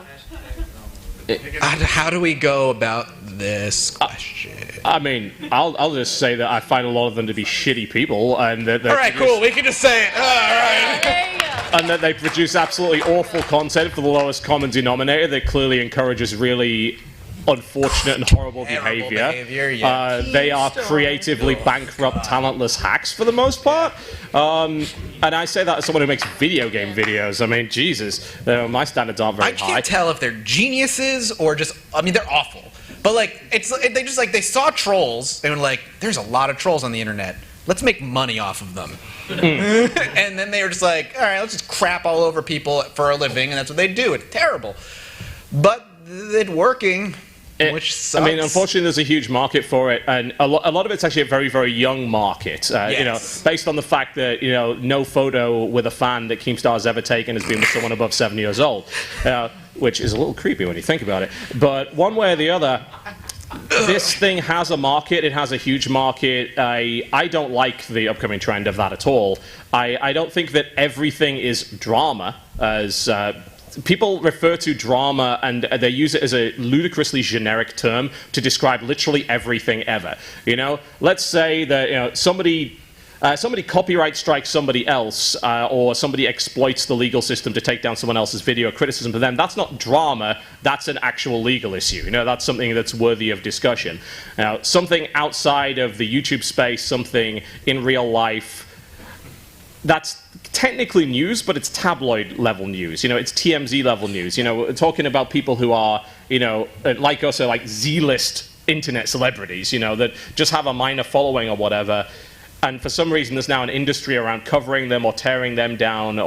How do we go about this question? I mean, I'll just say that I find a lot of them to be shitty people, and that all right, cool. We can just say it. All right. And that they produce absolutely awful content for the lowest common denominator that clearly encourages really unfortunate and horrible behavior. Yeah. They are creatively bankrupt, talentless hacks for the most part. And I say that as someone who makes video game videos. I mean, Jesus, my standards aren't very high. I can't tell if they're geniuses or just, I mean, they're awful. But like, they saw trolls and were like, there's a lot of trolls on the internet. Let's make money off of them. And then they were just like, all right, let's just crap all over people for a living, and that's what they do. It's terrible. But it working. which sucks. I mean, unfortunately, there's a huge market for it, and a lot of it's actually a very, very young market. You know, based on the fact that no photo with a fan that Keemstar has ever taken has been with someone above 7 years old, which is a little creepy when you think about it. But one way or the other, this thing has a market. It has a huge market. I don't like the upcoming trend of that at all. I don't think that everything is drama, as people refer to drama, and they use it as a ludicrously generic term to describe literally everything ever. Let's say that somebody copyright strikes somebody else, or somebody exploits the legal system to take down someone else's video criticism to them. That's not drama. That's an actual legal issue. That's something that's worthy of discussion. Now, something outside of the YouTube space, something in real life, that's technically news, but it's tabloid level news. It's TMZ level news. We're talking about people who are, like us, are like Z-list internet celebrities, that just have a minor following or whatever. And for some reason, there's now an industry around covering them or tearing them down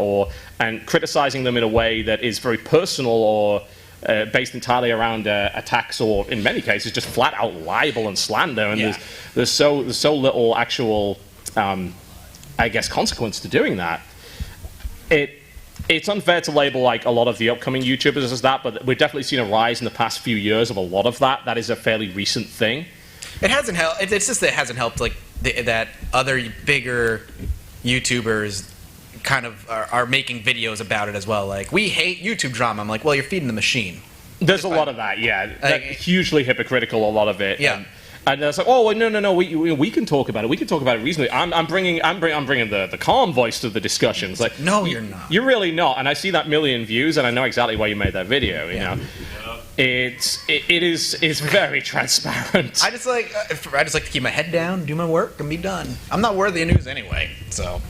and criticizing them in a way that is very personal or based entirely around attacks or, in many cases, just flat out libel and slander. And there's so little actual, I guess, consequence to doing that. It's unfair to label like a lot of the upcoming YouTubers as that, but we've definitely seen a rise in the past few years of a lot of that. That is a fairly recent thing. It hasn't helped. It's just that it hasn't helped like that other bigger YouTubers kind of are making videos about it as well. Like, we hate YouTube drama. I'm like, well, you're feeding the machine. There's a lot of that, yeah. Hugely hypocritical, a lot of it. Yeah. And it's like, oh, no, we can talk about it. We can talk about it reasonably. I'm bringing the calm voice to the discussion. It's like, no, you're not. You're really not. And I see that million views, and I know exactly why you made that video. You know, it's very transparent. I just like to keep my head down, do my work, and be done. I'm not worthy of news anyway, so.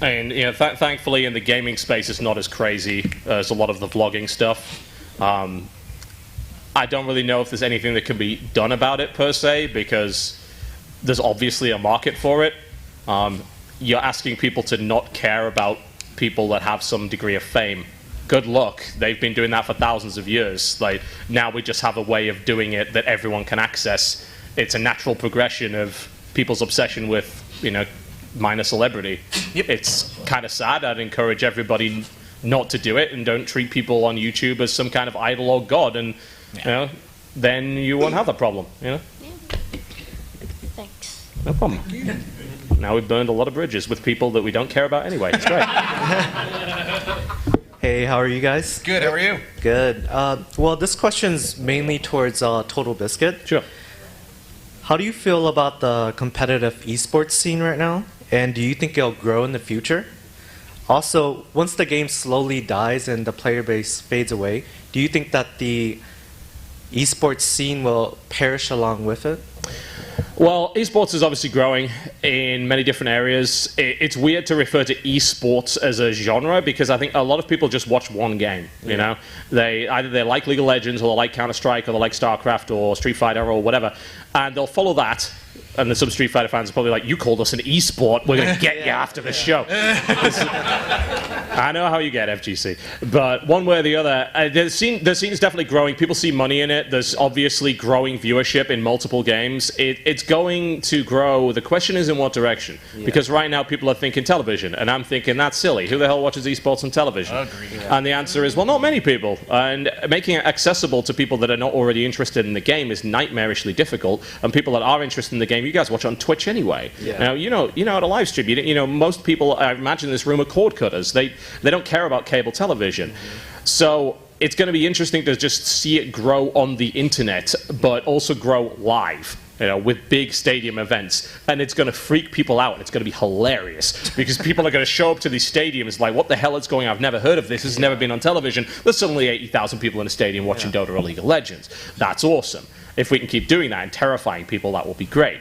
And thankfully, in the gaming space, it's not as crazy as a lot of the vlogging stuff. I don't really know if there's anything that can be done about it per se, because there's obviously a market for it. You're asking people to not care about people that have some degree of fame. Good luck. They've been doing that for thousands of years. Like, now we just have a way of doing it that everyone can access. It's a natural progression of people's obsession with, minor celebrity. Yep. It's kind of sad. I'd encourage everybody not to do it, and don't treat people on YouTube as some kind of idol or god, and then you won't have that problem. Thanks. No problem. Now we've burned a lot of bridges with people that we don't care about anyway. It's great. Hey, how are you guys? Good, how are you? Good. Well, this question's mainly towards Totalbiscuit. Sure. How do you feel about the competitive esports scene right now? And do you think it'll grow in the future? Also, once the game slowly dies and the player base fades away, do you think that the esports scene will perish along with it? Well, esports is obviously growing in many different areas. It's weird to refer to esports as a genre, because I think a lot of people just watch one game. You know, they like League of Legends, or they like Counter-Strike, or they like StarCraft, or Street Fighter, or whatever, and they'll follow that. And then some Street Fighter fans are probably like, "You called us an esport. We're going to get you after the show." I know how you get, FGC. But one way or the other, the scene is definitely growing. People see money in it. There's obviously growing viewership in multiple games. It's going to grow. The question is in what direction. Yeah. Because right now people are thinking television. And I'm thinking, that's silly. Who the hell watches esports on television? Agreed. Yeah. And the answer is, well, not many people. And making it accessible to people that are not already interested in the game is nightmarishly difficult. And people that are interested in the game, you guys watch on Twitch anyway. Yeah. Now, you know how to live stream. Most people, I imagine in this room, are cord cutters. They don't care about cable television. Mm-hmm. So it's going to be interesting to just see it grow on the internet, but also grow live, with big stadium events. And it's going to freak people out. It's going to be hilarious, because people are going to show up to these stadiums like, what the hell is going on? I've never heard of this. This has never been on television. There's suddenly 80,000 people in a stadium watching Dota or League of Legends. That's awesome. If we can keep doing that and terrifying people, that will be great.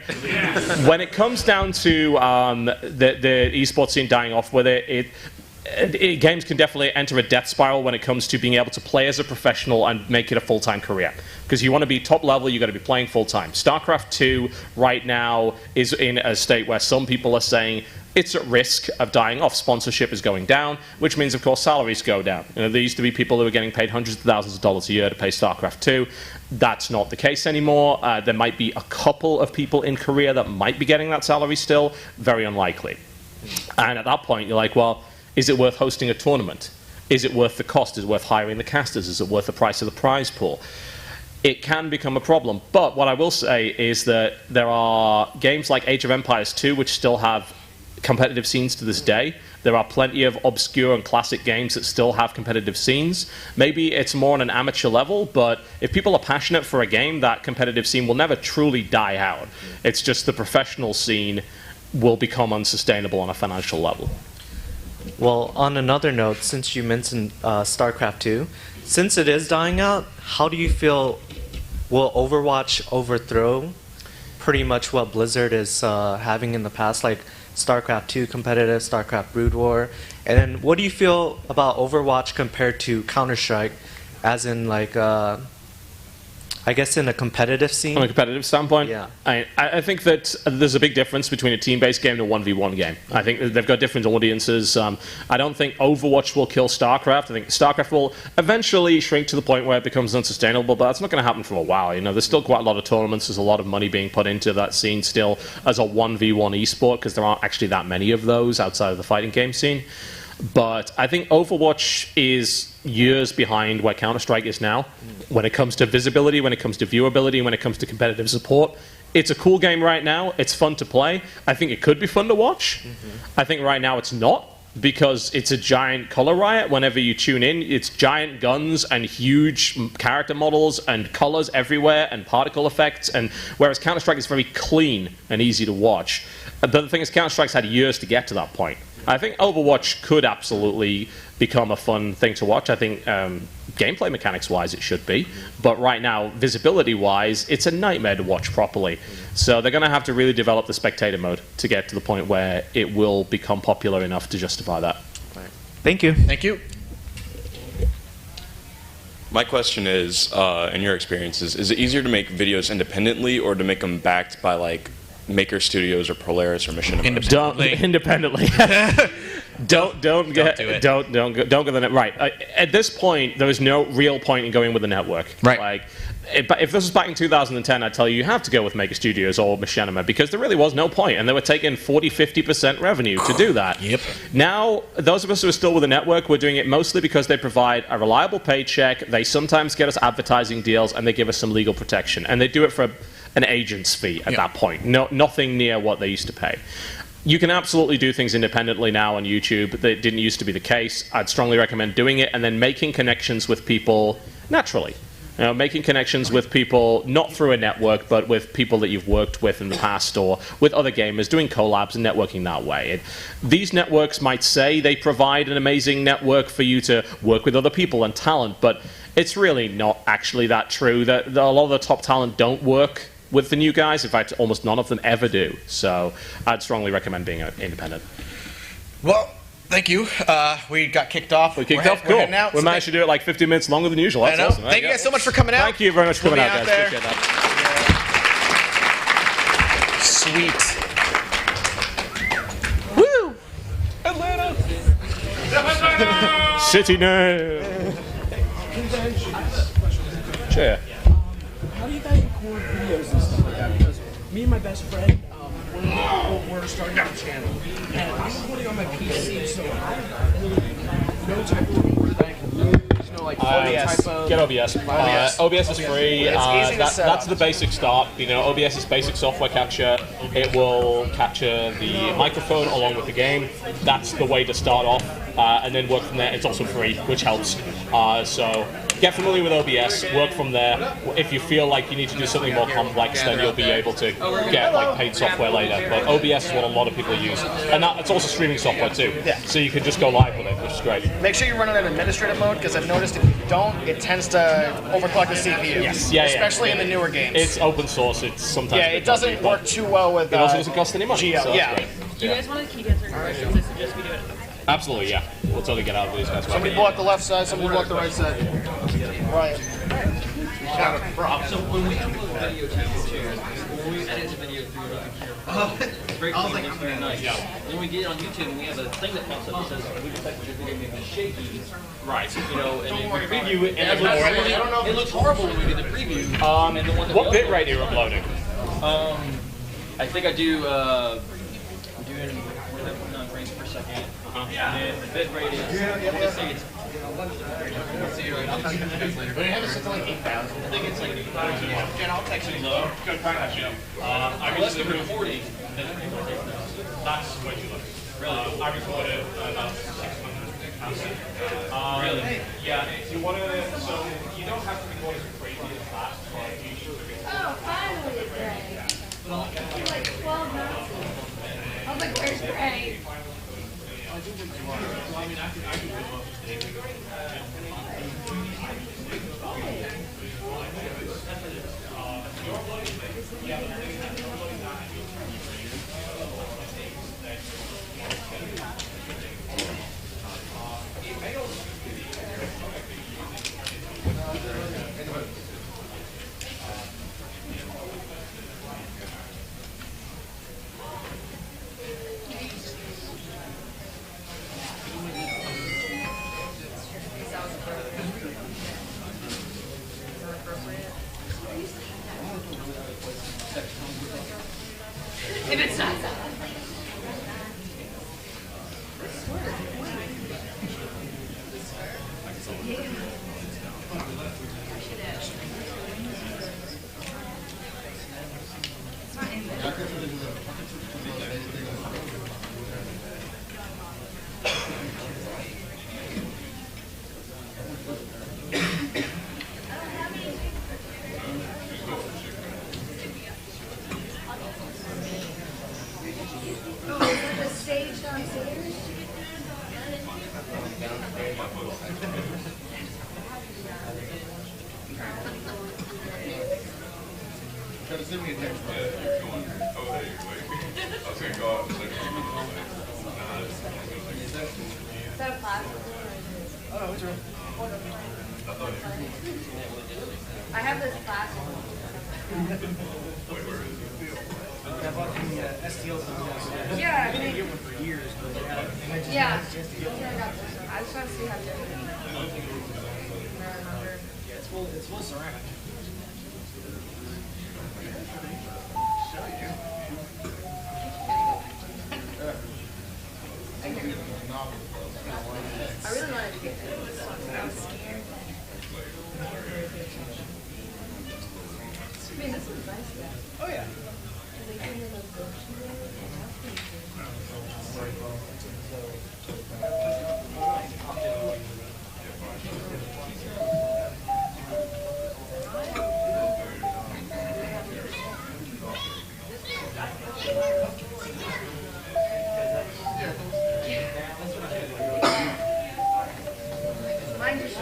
When it comes down to the esports scene dying off, games can definitely enter a death spiral when it comes to being able to play as a professional and make it a full-time career. Because you want to be top level, you've got to be playing full-time. StarCraft 2 right now is in a state where some people are saying it's at risk of dying off. Sponsorship is going down, which means, of course, salaries go down. You know, there used to be people who were getting paid hundreds of thousands of dollars a year to play StarCraft 2. That's not the case anymore. There might be a couple of people in Korea that might be getting that salary still. Very unlikely. And at that point, you're like, well, is it worth hosting a tournament? Is it worth the cost? Is it worth hiring the casters? Is it worth the price of the prize pool? It can become a problem. But what I will say is that there are games like Age of Empires 2, which still have competitive scenes to this day. There are plenty of obscure and classic games that still have competitive scenes. Maybe it's more on an amateur level, but if people are passionate for a game, that competitive scene will never truly die out. It's just the professional scene will become unsustainable on a financial level. Well, on another note, since you mentioned StarCraft 2, since it is dying out, how do you feel will Overwatch overthrow pretty much what Blizzard is having in the past, like StarCraft 2 competitive, StarCraft Brood War? And then what do you feel about Overwatch compared to Counter-Strike, as in like, I guess in a competitive scene? From a competitive standpoint? Yeah. I think that there's a big difference between a team-based game and a 1v1 game. I think that they've got different audiences. I don't think Overwatch will kill StarCraft. I think StarCraft will eventually shrink to the point where it becomes unsustainable, but that's not going to happen for a while. You know, there's still quite a lot of tournaments. There's a lot of money being put into that scene still as a 1v1 esport, because there aren't actually that many of those outside of the fighting game scene. But I think Overwatch is years behind where Counter-Strike is now when it comes to visibility, when it comes to viewability, when it comes to competitive support. It's a cool game right now. It's fun to play. I think it could be fun to watch. I think right now it's not, because it's a giant color riot. Whenever you tune in, it's giant guns and huge character models and colors everywhere and particle effects, and whereas Counter-Strike is very clean and easy to watch. But the thing is, Counter-Strike's had years to get to that point. I think Overwatch could absolutely become a fun thing to watch. I think gameplay mechanics-wise it should be. But right now, visibility-wise, it's a nightmare to watch properly. So they're going to have to really develop the spectator mode to get to the point where it will become popular enough to justify that. Thank you. Thank you. My question is, in your experiences, is it easier to make videos independently or to make them backed by like Maker Studios or Polaris or Machinima? Independently. Don't go the net. Right. At this point, there is no real point in going with the network. Right. Like, if this was back in 2010, I'd tell you have to go with Maker Studios or Machinima, because there really was no point, and they were taking 40-50% revenue to do that. Yep. Now, those of us who are still with the network, we're doing it mostly because they provide a reliable paycheck, they sometimes get us advertising deals, and they give us some legal protection. And they do it for an agent's fee at that point. Nothing near what they used to pay. You can absolutely do things independently now on YouTube. That didn't used to be the case. I'd strongly recommend doing it and then making connections with people naturally. You know, making connections with people not through a network, but with people that you've worked with in the past or with other gamers, doing collabs and networking that way. These networks might say they provide an amazing network for you to work with other people and talent, but it's really not actually that true. A lot of the top talent don't work with the new guys. In fact, almost none of them ever do. So I'd strongly recommend being independent. Well, thank you. We got kicked off. Cool. We managed to do it like 15 minutes longer than usual. That's awesome. Thank you guys so much for coming out. Thank you very much for coming out, guys. There. Appreciate that. Sweet. Woo! Atlanta! City now. Sure. How do you guys record videos and stuff like that? Because me and my best friend, we're starting a channel, and I'm recording on my PC, so I have no type of recorder that I can use, no like OBS. Get OBS. OBS is free. It's easy to set that's up. the basic start. You know, OBS is basic software capture. It will capture the microphone along with the game. That's the way to start off, and then work from there. It's also free, which helps. So get familiar with OBS, work from there. If you feel like you need to do something more complex, then you'll be able to get like paid software later. But OBS is what a lot of people use, and it's also streaming software too. Yeah. So you can just go live with it, which is great. Make sure you run it in administrative mode, because I've noticed if you don't, it tends to overclock the CPU. Yes. Especially in the newer games. It's open source. It's sometimes. Yeah, it doesn't work too well with. It also doesn't cost any money. GL. So Yeah. Do you guys want to keep answering questions? I suggest we do it. Absolutely, yeah. We'll totally get out of these guys. Somebody block the left side, somebody block the right side. Right. So when we upload video to YouTube, when we edit the video through it's very clean, it looks very nice. Yeah. Then we get it on YouTube and we have a thing that pops up that says we detected your video may be shaky. Right. You know, and then we preview it, and it looks horrible when we do the preview. And the one that what bitrate are you uploading? I think I do. I'm doing 9 frames per second. And the bit rate is. Let's say it's. I'll tell you guys later. But it has something like 8,000. I think it's like 8,000. Jen, I'll text you. Low. Good practice. I recorded 40. That's what you look. Really? I recorded about 600. Really? Yeah. Do you want to? So you don't have to record as crazy as fast, but you should. Oh, finally it's Gray. Like 12 months. I was like, where's Gray? If it's not Send me a text. Oh, hey, wait. I was going to go out and look. Is that a plastic? Oh, no, it's real. I have this plastic. Wait, where is it? I bought the STLs. Yeah, I've been getting one for years, but they just yeah. got this one. I got this one. I just want to see how different it is. I remember. Yeah, it's full of ceramic. I really wanted to get this one, but I was scared. I mean, this one's nice, though. Oh, yeah. Mine just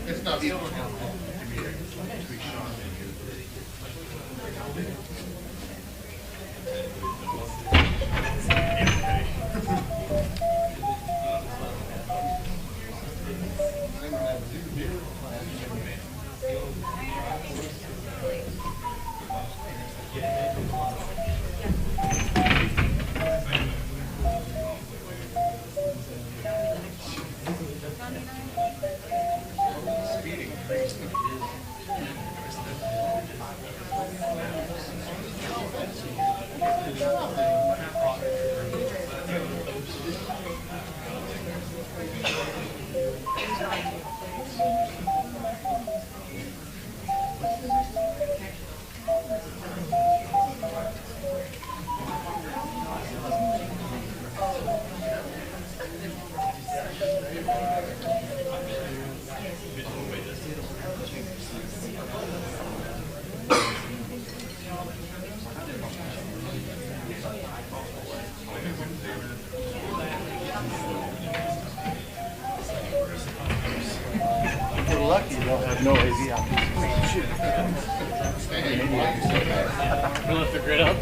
It's not even. No AV out. We left the grid up.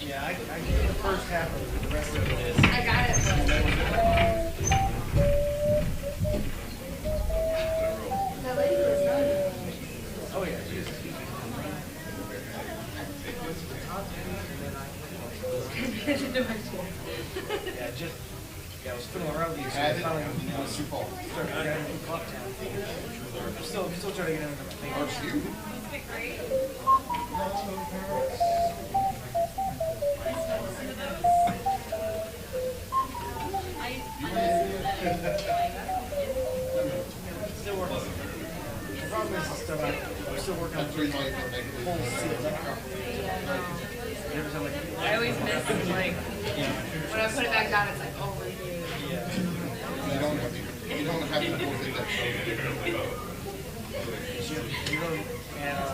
Yeah, I get the first half of the rest of it is. I got it. Oh yeah, she is. Yeah, I was fiddling around with you, so I finally was too full. Started getting the clock down. I'm still trying to get into my thing. Still working. The problem is still I'm still working on the whole sealed up properly. I always miss like when I put it back down, it's like over here. You don't have to hold it that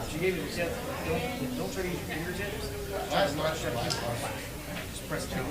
she gave me the tip. Don't try to use your fingertips. Just press down.